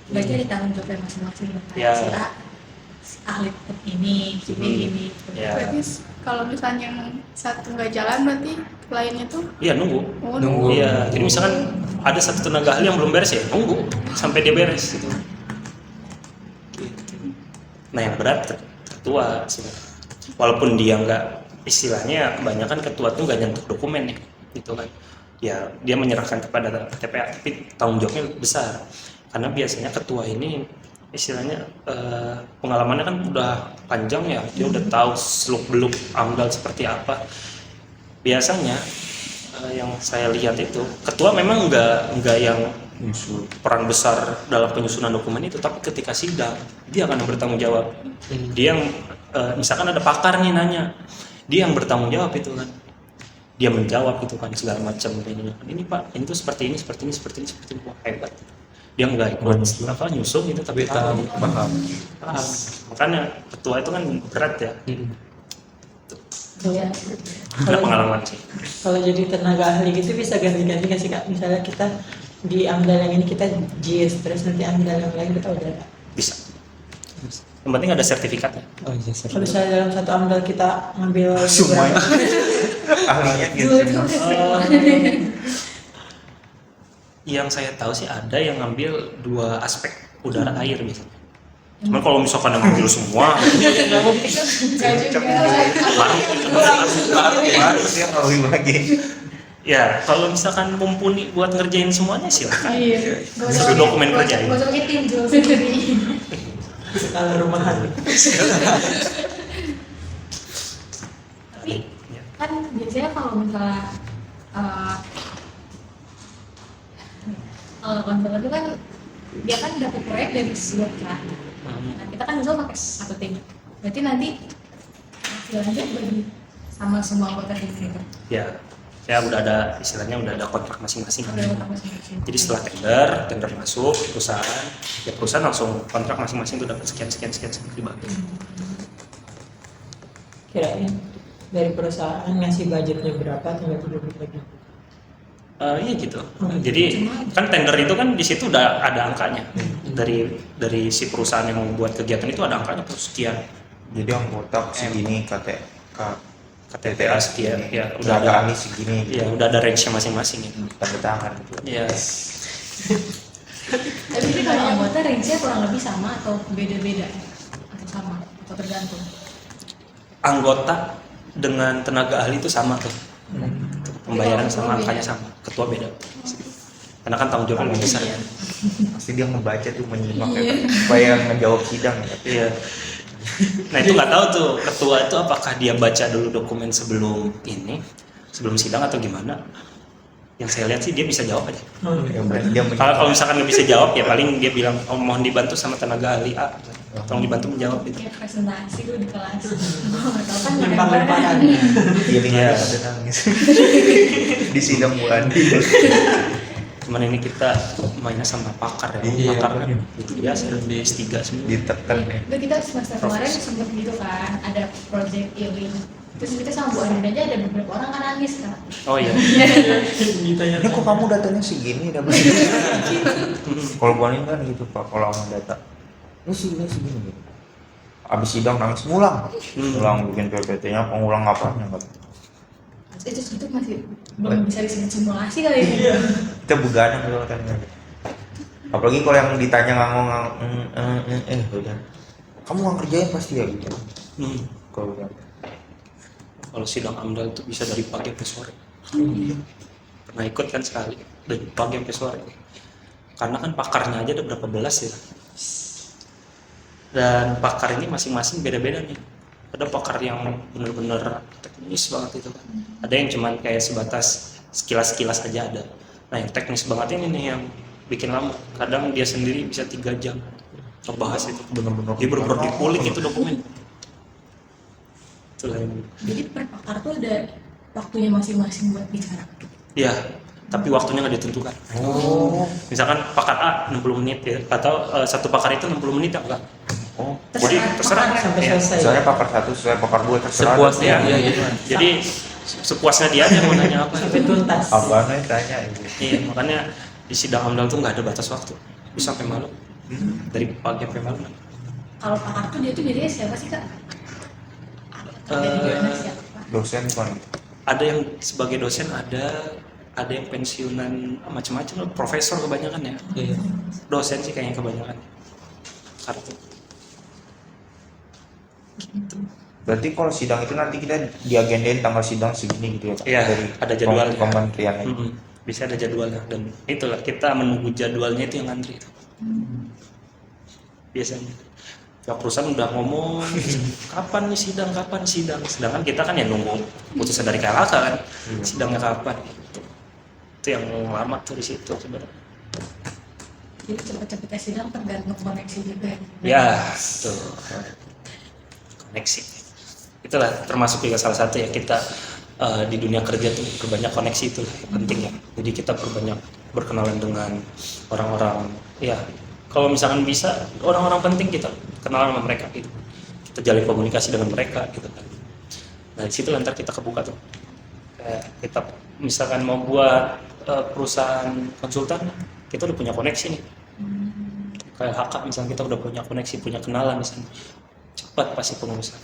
berarti ada tanggung jawabnya masing-masing. Ya. Si A, si ahli ini, si B ini. Ya. Berarti kalau misalnya yang satu nggak jalan berarti lainnya tuh Iya nunggu. Nunggu. Iya, jadi misalkan ada satu tenaga ahli yang belum beres ya nunggu sampai dia beres gitu. Gitu. Nah yang berat ketua sebenarnya. Walaupun dia nggak istilahnya kebanyakan ketua tuh nggak nyentuh dokumen ya, gitu kan. Ya dia menyerahkan kepada TPA tapi tanggung jawabnya besar karena biasanya ketua ini istilahnya pengalamannya kan udah panjang ya, dia udah tahu seluk beluk AMDAL seperti apa. Biasanya yang saya lihat itu ketua memang nggak yang peran besar dalam penyusunan dokumen itu, tapi ketika sidang dia akan bertanggung jawab. Dia yang misalkan ada pakar nih nanya, dia yang bertanggung jawab itu kan, dia menjawab gitu kan segala macam ini Pak ini tuh seperti ini wah hebat. Dia nggak ikut apa nyusun gitu tapi paham. Makanya ketua itu kan berat ya. Ya. Ada pengalaman sih. Kalau jadi tenaga ahli gitu bisa ganti-ganti nggak sih Kak? Misalnya kita di AMDAL yang ini kita JIS, terus nanti AMDAL yang lain kita udah. Bisa. Yang penting ada sertifikatnya. Oh iya, Kalau misalnya dalam satu AMDAL kita ngambil Semuanya. beberapa- Ahlinya gitu. Yang saya tahu sih ada yang ngambil 2 aspek udara air biasanya. Cuman kalau misalkan yang ngambil semua, Baru sih yang lebih lagi. ya kalau misalkan mumpuni buat ngerjain semuanya silakan. iya. Satu dokumen kerjain. Gak usah pakai tim, jual sendiri. skala rumahan. Tapi kan biasanya kalau misalnya konselor itu kan dia kan dapat proyek dari sebuah kan. Nah, kita kan misal pakai satu tim. Berarti nanti hasilnya bagi sama semua anggota tim gitu. Ya, saya udah ada istilahnya udah ada kontrak masing-masing. Ada anggota masing-masing. Jadi setelah tender masuk perusahaan, ya perusahaan langsung kontrak masing-masing itu dapat sekian dibagi. Kirain dari perusahaan ngasih budgetnya berapa tinggal dibagi. Iya gitu. Jadi kan tender itu kan di situ udah ada angkanya. Dari si perusahaan yang membuat kegiatan itu ada angkanya tuh sekian. Jadi anggota segini KTTA sekian, ya udah tenaga ada, ahli segini, ya udah ada range-nya masing-masing ya. tanda tangan gitu. Iya. Tapi ini kalau anggota range-nya kurang lebih sama atau beda-beda? Atau sama? Atau tergantung? Anggota dengan tenaga ahli itu sama tuh. Pembayaran sama, angkanya sama. Ketua beda. Karena kan tanggung jawab lebih besar. Pasti dia ngebaca tuh, menyimak ya, supaya ngejawab sidang ya. Iya. Nah itu nggak tahu tuh ketua itu apakah dia baca dulu dokumen sebelum sidang atau gimana. Yang saya lihat sih dia bisa jawab aja. Ya, berarti dia Kalau misalkan nggak bisa jawab ya paling dia bilang, oh, mohon dibantu sama tenaga ahli A, tolong dibantu menjawab gitu. Kayak presentasi tuh di kelas. Nggak tahu kan Lempar-lemparan. Giling-giling ada nangis di sidang Bu Andi. Cuman ini kita mainnya sama pakar ya. Iya, Pakar kan iya. itu biasa di S3 semua. Ditekan ya. Itu kita semester kemarin sempet gitu kan, ada project healing. Terus kita sama Bu Andin aja ada beberapa orang kan nangis kan. Oh iya. Ini kok kamu datanya segini dapat? Kalau Bu Andi kan gitu Pak, kalau orang data ini segini gitu. Abis sidang nangis ngulang bikin PPT-nya, pengulang apanya enggak? Itu masih belum bisa disebut simulasi kali ini. Kita begadang kalau tanya. Apalagi kalau yang ditanya ngangong udah. Kamu nggak kerjain pasti ya gitu. Kalau Kalau sidang AMDAL itu bisa dari pagi sampai sore. Pernah ikut kan sekali dari pagi sampai sore. Karena kan pakarnya aja ada berapa belas ya. Dan pakar ini masing-masing beda-beda nih. Ada pakar yang benar-benar teknis banget itu kan. Ada yang cuman kayak sebatas sekilas-sekilas aja ada. Nah yang teknis banget ini nih yang bikin lama. Kadang dia sendiri bisa 3 jam ngebahas itu. benar-benar Dia benar-benar dikulik itu dokumen. Itulah yang. Jadi per pakar tuh ada waktunya masing-masing buat bicara. Iya, tapi waktunya nggak ditentukan. Oh. Misalkan pakar A 60 menit ya, atau satu pakar itu 60 menit ya enggak? Oh. Jadi terserah Sampai ya. selesai. Soalnya pakar 1, saya pakar 2 terserah. Sepuasnya. Iya, Iya, gitu. Jadi sepuasnya dia aja mau nanya apa. Sampai tuntas. Abangnya tanya itu. Iya, makanya di sidang AMDAL tuh nggak ada batas waktu. Bisa sampai malam. Dari pagi sampai malam. Kalau pakar tuh dia tuh jadinya siapa sih kak? Jadi gimana siapa? Dosen kan. Ada yang sebagai dosen, ada yang pensiunan macam-macam, profesor kebanyakan ya. Iya. Dosen sih kayaknya kebanyakan. Kartu. Berarti kalau sidang itu nanti kita diagendain tanggal sidang segini gitu ya Pak? Iya, ada jadwalnya. Kementerian itu. Bisa ada jadwalnya dan itulah kita menunggu jadwalnya itu yang ngantri itu. Biasanya ya perusahaan udah ngomong kapan nih sidang, sedangkan kita kan ya nunggu putusan dari KLK kan, sidangnya kapan gitu. Itu yang lama tuh di situ sebenarnya. Jadi cepet-cepetnya sidang tergantung koneksi juga. Ya tuh koneksi itulah termasuk juga salah satu ya kita di dunia kerja tuh perbanyak koneksi itu penting ya. Jadi kita perbanyak berkenalan dengan orang-orang ya. Kalau misalkan bisa orang-orang penting kita kenalan sama mereka gitu. Kita jalin komunikasi dengan mereka gitu kan. Nah di situ lantar kita kebuka tuh. Kayak kita misalkan mau buat perusahaan konsultan, kita udah punya koneksi nih. Kayak HK misalnya kita udah punya koneksi, punya kenalan misalnya. Cepat pasti pengurusan.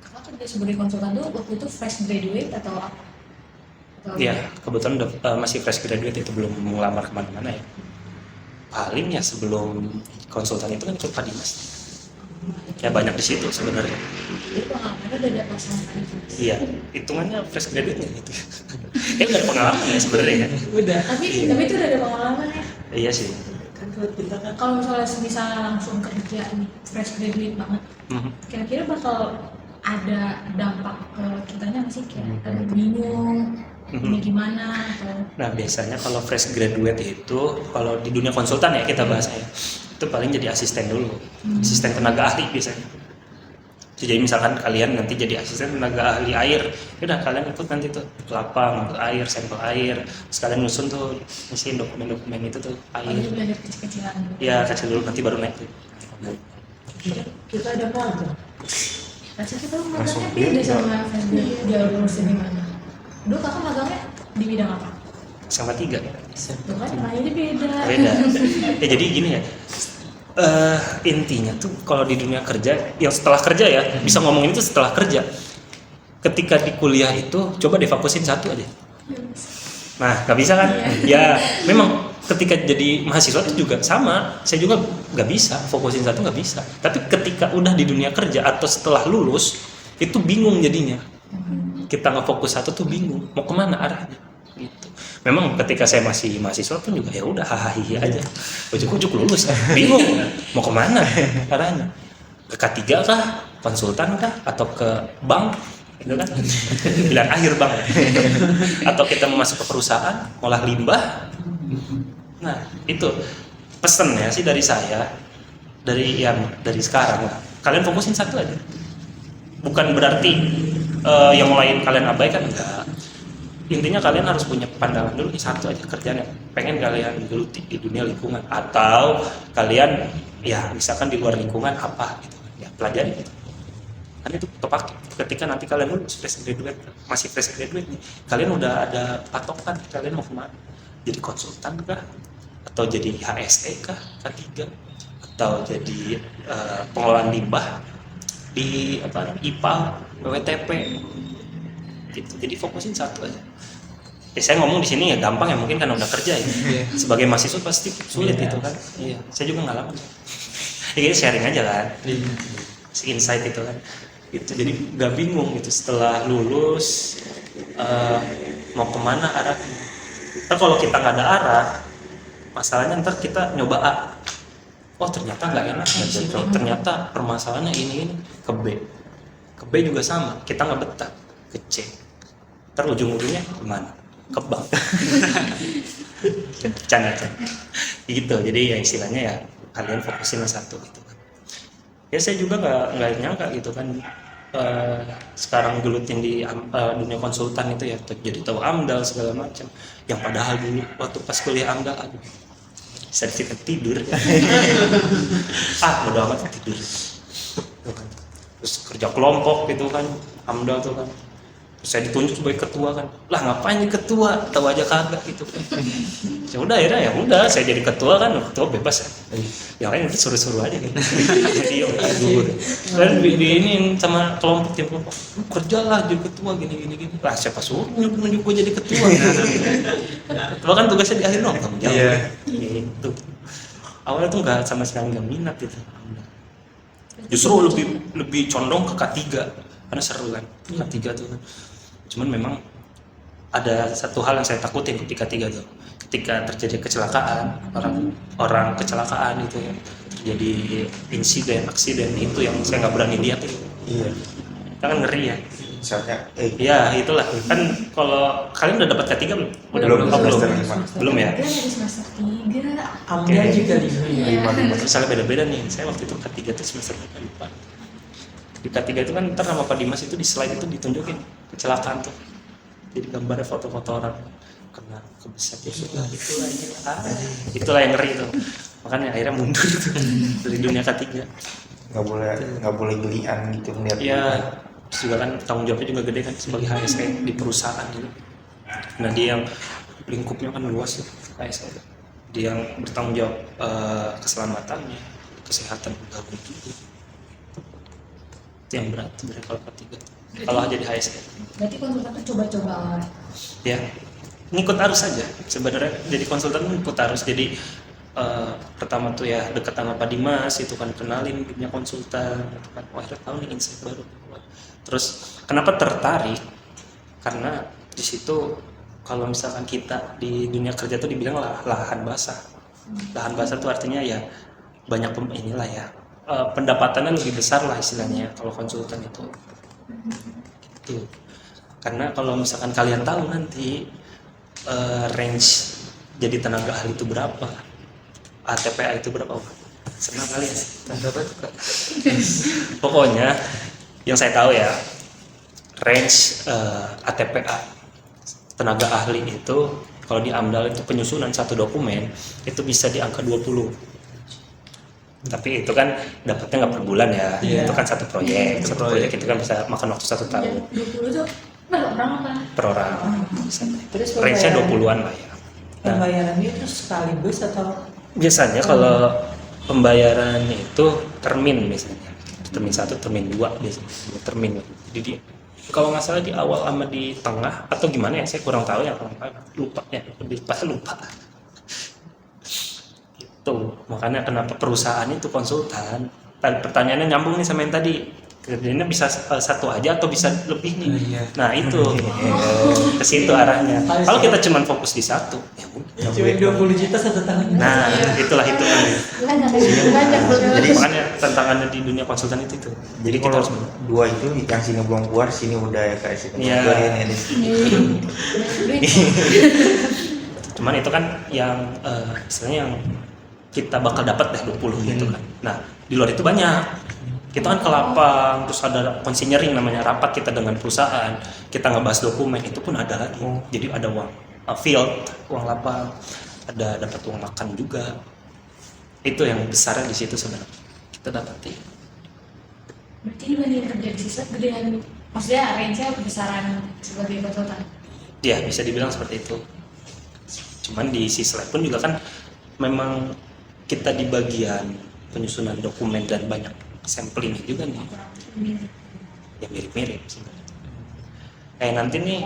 Kakak kerja sebagai konsultan tuh waktu itu fresh graduate atau apa? Iya, kebetulan udah, masih fresh graduate itu belum melamar kemana-mana ya. Paling ya sebelum konsultan itu kan ikut Pak Dimas. Ya banyak di situ sebenarnya. Jadi pengalamannya udah ada pasangan itu. Iya, hitungannya fresh graduate gitu. Nggak ada pengalaman ya sebenarnya ya. Udah. Tapi itu udah ada pengalaman ya. Iya sih. Kalau misalnya langsung kerja nih fresh graduate banget, kira-kira bakal ada dampak ke kitanya nggak sih, kayak ada bingung ini gimana atau Nah biasanya kalau fresh graduate itu kalau di dunia konsultan ya kita bahasnya itu paling jadi asisten dulu, asisten tenaga ahli biasanya. Jadi misalkan kalian nanti jadi asisten tenaga ahli air, udah kalian ikut nanti tuh ke lapang, ke air, sampel air, sekalian nyusun tuh ngisiin dokumen-dokumen itu tuh air. itu belajar kecil-kecilan dulu. Ya kecil dulu nanti baru naik tuh. Kita ada magang. Rasanya tuh magangnya beda sama fresh graduate, dia urusin di mana? Dulu kakak magangnya di bidang apa? Sama 3 Tuh kan, nah ini beda. beda. Ya jadi gini ya, Intinya tuh kalau di dunia kerja, yang setelah kerja ya, bisa ngomongin itu setelah kerja. Ketika di kuliah itu, coba difokusin satu aja. Nah, nggak bisa kan? Ya, memang ketika jadi mahasiswa itu juga sama. Saya juga nggak bisa fokusin satu, nggak bisa. Tapi ketika udah di dunia kerja atau setelah lulus, itu bingung jadinya. Kita nggak fokus satu tuh bingung. Mau kemana arahnya? Gitu. Memang ketika saya masih mahasiswa pun juga ya udah hahaha aja. Ujuk-ujuk lulus, bingung mau kemana arahnya? Ke K3 kah? Konsultan kah? Atau ke bank? Itu kan pilihan akhir bank. Atau kita mau masuk ke perusahaan, ngolah limbah. Nah, itu pesennya sih dari saya, dari sekarang lah. Kalian fokusin satu aja. Bukan berarti yang lain kalian abaikan, enggak. Intinya kalian harus punya pandangan dulu nih, satu aja kerjaan yang pengen kalian geluti di dunia lingkungan, atau kalian ya misalkan di luar lingkungan apa gitu ya, pelajari gitu. Kan itu kepake ketika nanti kalian lulus masih fresh graduate nih, kalian udah ada patokan kalian mau kemana, jadi konsultan kah, atau jadi HSE kah, K3, atau jadi pengelolaan limbah di IPA, WWTP gitu. Jadi fokusin satu aja. Saya ngomong di sini ya gampang ya, mungkin karena udah kerja ya. Sebagai mahasiswa pasti sulit itu kan. Iya, saya juga ngalamin. Ya sharing aja kan. Si insight itu kan. Itu jadi nggak bingung gitu setelah lulus mau kemana arahnya. Ntar kalau kita nggak ada arah, masalahnya ntar kita nyoba A. Oh ternyata nggak enak sih. Ternyata permasalahannya ini ke B. Ke B juga sama. Kita nggak betah. Ke C. Ntar ujung-ujungnya kemana? Ke bank. Canda. Gitu. Jadi ya istilahnya ya kalian fokusin satu gitu kan. Ya saya juga nggak nyangka gitu kan. Sekarang gelutin di dunia konsultan itu ya, jadi tahu AMDAL segala macam. Yang padahal dulu waktu pas kuliah AMDAL, aduh, sertifikat tidur. Udah amat tidur. Terus kerja kelompok gitu kan, AMDAL tuh kan. Terus saya ditunjuk sebagai ketua kan, lah ngapain jadi ketua, tahu aja kagak gitu kan. Ya udah akhirnya ya udah saya jadi ketua kan, ketua bebas ya. Yang lain itu suruh-suruh aja gitu. Jadi tidur. Dan ini sama kelompok tim kelompok, kerjalah jadi ketua gini. Lah siapa suruh nunjuk gue jadi ketua? Ketua kan tugasnya di akhir nongkrong. Iya. Gitu. Awalnya tuh nggak sama sekali nggak minat gitu. Justru lebih condong ke K3 karena seru kan K3 tuh kan. Cuman memang ada satu hal yang saya takutin ketika K3 tuh, ketika terjadi kecelakaan, orang kecelakaan itu ya, terjadi aksiden itu yang saya nggak berani lihat itu. Iya. Kan ngeri ya. Misalnya, ya itulah kan. Kalau kalian udah dapat K3 belum? Belum ya. Dia dari semester 3. AMDAL juga 5. Misalnya beda-beda nih. Saya waktu itu K3 tuh semester 4. Di K3 itu kan ntar nama Pak Dimas itu di slide itu ditunjukin kecelakaan tuh. Jadi gambarnya foto-foto orang kena kebeset ya. Itulah yang ngeri tuh. Makanya akhirnya mundur tuh dari dunia K3. Nggak boleh gelian gitu melihat. Iya. Terus juga kan tanggung jawabnya juga gede kan sebagai HSE di perusahaan gitu. Nah dia yang lingkupnya kan luas tuh HSE. Dia yang bertanggung jawab keselamatannya, kesehatan pegawai juga. Itu yang berat sebenarnya kalau K3. Kalau jadi HSE. Berarti konsultan tuh coba-coba. Ya, ngikut arus aja. Sebenarnya jadi konsultan ngikut arus. Jadi pertama tuh ya dekat sama Pak Dimas itu kan, kenalin dunia konsultan. Itu kan, wah akhirnya tahu nih insight baru. Terus kenapa tertarik? Karena di situ kalau misalkan kita di dunia kerja tuh dibilang lahan basah. Lahan basah tuh artinya ya banyak inilah ya. Pendapatannya lebih besar lah istilahnya kalau konsultan itu. Gitu. Karena kalau misalkan kalian tahu nanti range jadi tenaga ahli itu berapa, ATPA itu berapa, senang kalian ya? Berapa tuh Kak? Pokoknya yang saya tahu ya, range ATPA tenaga ahli itu kalau di AMDAL itu penyusunan satu dokumen itu bisa di angka 20. Tapi itu kan dapatnya nggak per bulan ya, itu kan satu proyek itu kan bisa makan waktu 1 tahun. 20 itu per orang apa? Per orang. Terus Range-nya 20-an lah ya. Pembayarannya itu sekaligus atau? Biasanya kalau pembayarannya itu termin biasanya, termin 1, termin 2 biasanya, termin. Jadi kalau nggak salah di awal sama di tengah atau gimana ya, saya kurang tahu ya, lupa ya, lebih pas lupa. Gitu. Makanya kenapa perusahaan itu konsultan? Pertanyaannya nyambung nih sama yang tadi. Kerjanya bisa satu aja atau bisa lebih nih. Nah itu ke situ arahnya. Kalau kita cuma fokus di satu, ya mungkin. Cuma 20 juta satu tahun. Nah itulah hitungannya. Jadi makanya tantangannya di dunia konsultan itu. Jadi kita Kalau harus dua itu yang sini buang keluar, sini udah ya kayak sini. Iya. Ini. Cuman itu kan yang istilahnya yang kita bakal dapat deh 20 gitu kan. Nah di luar itu banyak. Kita kan ke lapang, terus ada consigneering namanya, rapat kita dengan perusahaan, kita ngebahas dokumen, itu pun ada lagi. Jadi ada uang field, uang lapang, ada dapat uang makan juga. Itu yang besarnya di situ sebenarnya kita dapati. Berarti dibanding kerja di siswa gedean, maksudnya range-nya kebesaran sebagai konsultan. Ya bisa dibilang seperti itu. Cuman di sisi pun juga kan memang kita di bagian penyusunan dokumen dan banyak sampling juga nih. Ya mirip-mirip sebenarnya. Nanti nih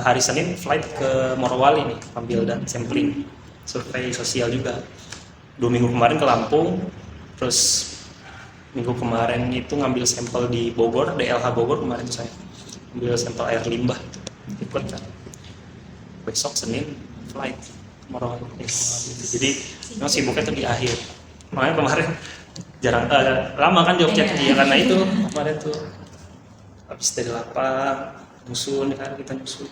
hari Senin flight ke Morowali nih, ambil dan sampling survei sosial juga. 2 minggu kemarin ke Lampung, terus minggu kemarin itu ngambil sampel di Bogor, DLH Bogor kemarin itu saya ambil sampel air limbah itu, ikut kan. Besok Senin flight ke Morowali. Jadi memang sibuknya tuh di akhir. Makanya kemarin jarang lama kan jawab chat dia karena itu kemarin tuh habis dari lapang nyusun kan, kita nyusun.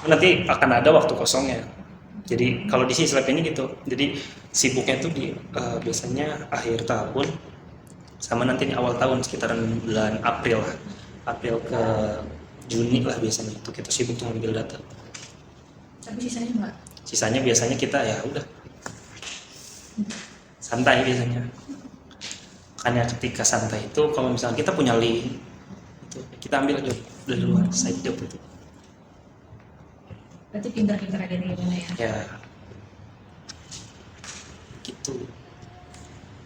Nanti akan ada waktu kosongnya. Jadi kalau di Sislab ini gitu, jadi sibuknya tuh di biasanya akhir tahun sama nanti di awal tahun sekitaran bulan April lah, April ke Juni lah biasanya itu kita sibuk tuh ngambil data. Tapi sisanya enggak. Sisanya biasanya kita ya udah santai biasanya. Makanya ketika santai itu kalau misalnya kita punya link itu kita ambil aja dari luar side job itu. Berarti pintar-pintar aja nih gimana ya? Ya gitu.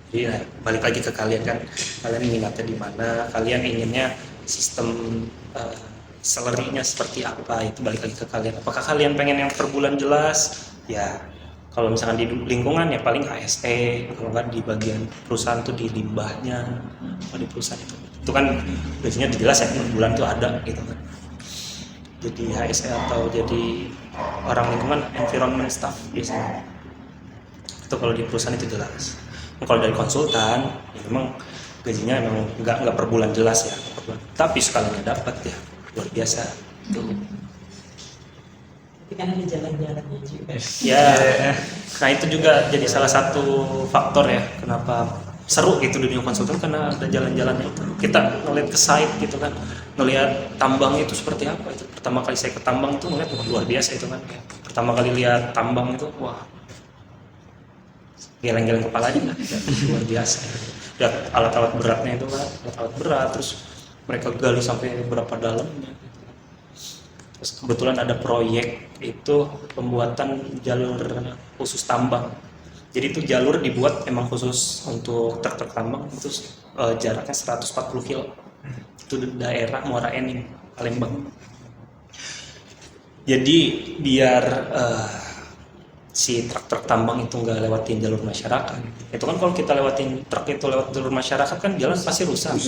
Jadi ya, balik lagi ke kalian kan, kalian minatnya di mana, kalian inginnya sistem salary-nya seperti apa, itu balik lagi ke kalian. Apakah kalian pengen yang per bulan jelas? Ya kalau misalkan di lingkungan ya paling HSE, kalau nggak di bagian perusahaan tuh di limbahnya, kalau di perusahaan itu kan biasanya jelas ya per bulan tuh ada gitu kan. Jadi HSE atau jadi orang lingkungan, environment staff biasanya. Itu kalau di perusahaan itu jelas. Kalau dari konsultan, ya memang gajinya memang nggak per bulan jelas ya, per bulan. Tapi sekalinya dapat ya luar biasa. Tuh. Tapi kan ada jalan-jalannya juga. Ya, nah itu juga jadi salah satu faktor ya kenapa seru gitu dunia konsultan, karena ada jalan-jalannya itu. Kita ngeliat ke site gitu kan, ngelihat tambang itu seperti apa itu. Pertama kali saya ke tambang itu ngeliat luar biasa itu kan. Pertama kali lihat tambang itu wah, geleng-geleng kepalanya luar biasa. Lihat alat-alat beratnya itu kan, alat-alat berat, terus mereka gali sampai berapa dalamnya. Terus kebetulan ada proyek itu pembuatan jalur khusus tambang. Jadi itu jalur dibuat emang khusus untuk truk-truk tambang, itu jaraknya 140 kilo. Itu daerah Muara Enim, Palembang. Jadi biar si truk-truk tambang itu nggak lewatin jalur masyarakat. Itu kan kalau kita lewatin truk itu lewat jalur masyarakat kan jalan pasti rusak,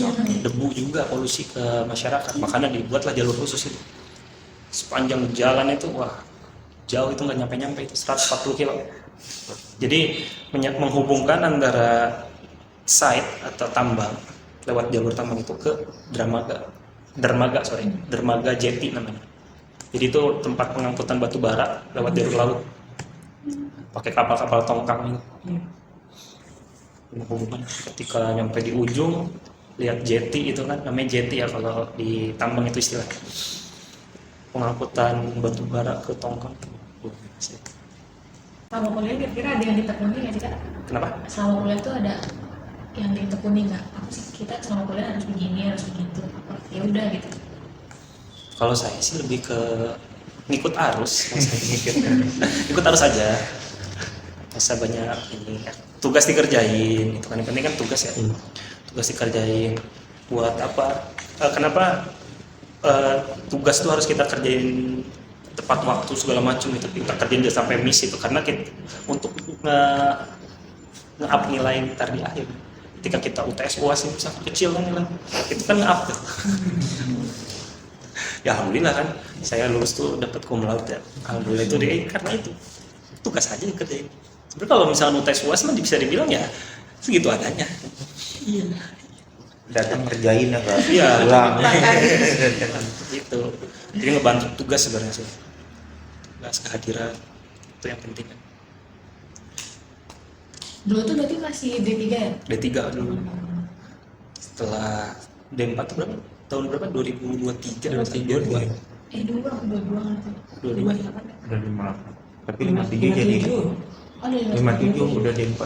debu juga, polusi ke masyarakat. Makanya dibuatlah jalur khusus itu. Sepanjang jalan itu wah jauh, itu nggak nyampe-nyampe, itu 140 kilo. Jadi menghubungkan antara site atau tambang lewat jalur tambang itu ke dermaga jeti namanya. Jadi itu tempat pengangkutan batu bara lewat jalur laut pakai kapal-kapal tongkang itu. Menghubungkan ketika nyampe di ujung lihat jeti itu kan, namanya jeti ya kalau di tambang itu istilah pengangkutan batu bara ke tongkang. Selama kuliah kira-kira ada yang ditekuni nggak sih Kak? Kenapa? Selama kuliah tuh ada yang ditekuni nggak? Apa sih kita selama kuliah harus begini, harus begitu? Ya udah gitu. Kalau saya sih lebih ke ngikut arus, ikut arus aja. masa banyak ini tugas dikerjain, itu kan yang penting kan tugas ya, tugas dikerjain buat apa, kenapa tugas tuh harus kita kerjain tepat waktu segala macam itu, kita kerjain sampai miss itu karena kita untuk nge-up nilai ntar di akhir ketika kita UTS UAS itu sangat kecil kan nilai itu kan nge-up tuh. Ya alhamdulillah kan saya lulus tuh dapat cum laude ya, alhamdulillah itu deh karena itu tugas aja dikerjain. Sebenarnya kalau misalnya UTS UAS mah bisa dibilang ya segitu adanya. Iya. Datang kerjain ya Kak. Iya. Pulang. Gitu. Jadi ngebantu tugas sebenarnya sih. Tugas kehadiran itu yang penting kan. Dulu tuh berarti masih D3 ya? D3 dulu. Setelah D4 tuh berapa? Tahun berapa? 2023 atau 2022? Dulu aku 22 kan tuh. 22. Udah 58. Tapi 57 jadi. Oh, ada 57 udah D4.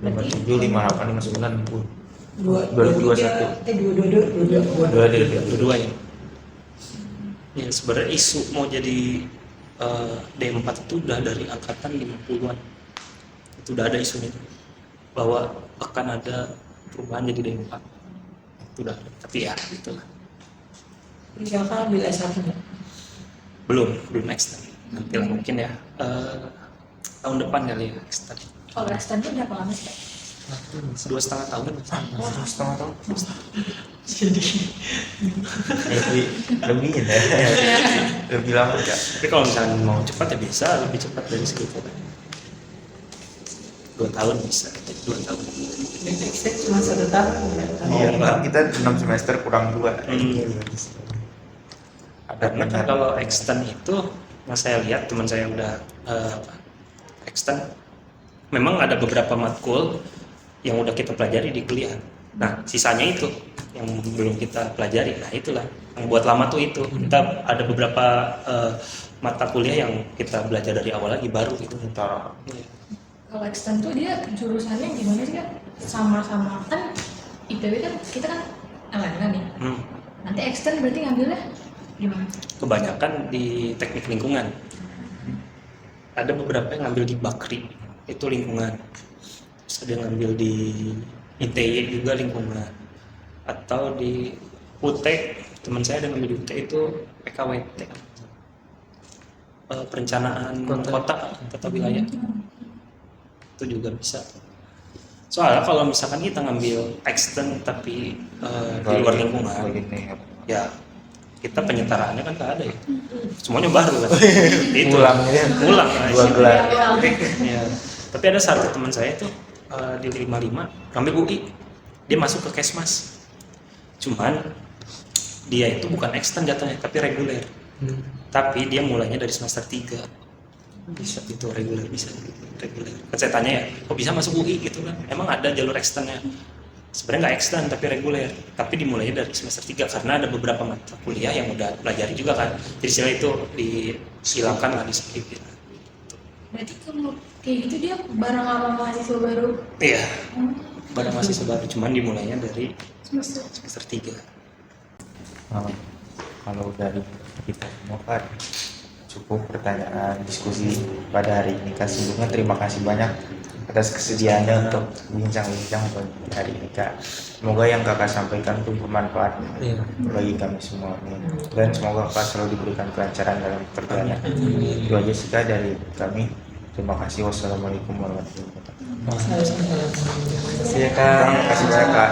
57, 58, 59, 60. 2021. Dua-dua ya. Ya sebenarnya isu mau jadi D4 itu udah dari angkatan 50-an. Itu udah ada isunya bahwa akan ada perubahan jadi D4. Itu udah ada. Tapi ya itulah. Kakak ambil S1 nggak? Belum extend. Nanti lah mungkin ya tahun depan kali ya extend. Kalau extend tuh berapa lama sih? 2,5 tahun. 2,5 tahun. Lebih ya. Lebih lama ya. Tapi kalau misalnya mau cepat ya bisa lebih cepat dari segitu kan. 2 tahun bisa, 2 tahun. Extend cuma 1 tahun. Iya, kan kita 6 semester kurang 2. Karena kan kalau extend itu, yang saya lihat teman saya udah extend, memang ada beberapa matkul yang udah kita pelajari di kuliah. Nah, sisanya itu yang belum kita pelajari. Nah, itulah yang buat lama tuh itu. Kita ada beberapa mata kuliah yang kita belajar dari awal lagi baru gitu. Antara Iya. Kalau extend tuh dia jurusannya gimana sih kan? Sama-sama kan IPB kan kita kan LN nih. Nanti extend berarti ngambilnya gimana? Kebanyakan di teknik lingkungan. Ada beberapa yang ngambil di Bakri, itu lingkungan. Terus ada yang ngambil di ITY juga lingkungan. Atau di UT, teman saya ada ngambil di UT itu PKWT. Perencanaan kota, tata wilayah. Itu juga bisa. Soalnya kalau misalkan kita ngambil extend tapi di luar lingkungan, ya kita penyetaraannya kan nggak ada ya, semuanya baru kan. Itu ulang dua gelar. Ya. Tapi ada satu teman saya tuh di 55 ngambil UI, dia masuk ke Kesmas, cuman dia itu bukan extend jatuhnya tapi reguler. Tapi dia mulainya dari semester 3 bisa itu reguler, bisa reguler. Kan saya tanya ya, kok bisa masuk UI gitu kan, emang ada jalur extendnya? Sebenarnya nggak extend tapi reguler, tapi dimulainya dari semester 3 karena ada beberapa mata kuliah yang udah pelajari juga kan, jadi setelah itu dihilangkan lah di skrip gitu. Berarti kalau kayak gitu dia bareng sama mahasiswa baru? Iya, barang mahasiswa baru, cuman dimulainya dari semester 3. Kalau dari kita semua kan cukup pertanyaan diskusi pada hari ini. Sebelumnya terima kasih banyak atas kesediaannya untuk bincang-bincang pada hari ini Kak. Semoga yang Kakak sampaikan itu bermanfaat bagi kami semua dan semoga Kakak selalu diberikan kelancaran dalam pekerjaannya. Itu aja sih Kak dari kami. Terima kasih. Wassalamualaikum warahmatullahi wabarakatuh. Terima kasih ya Kak. Terima kasih banyak Kak.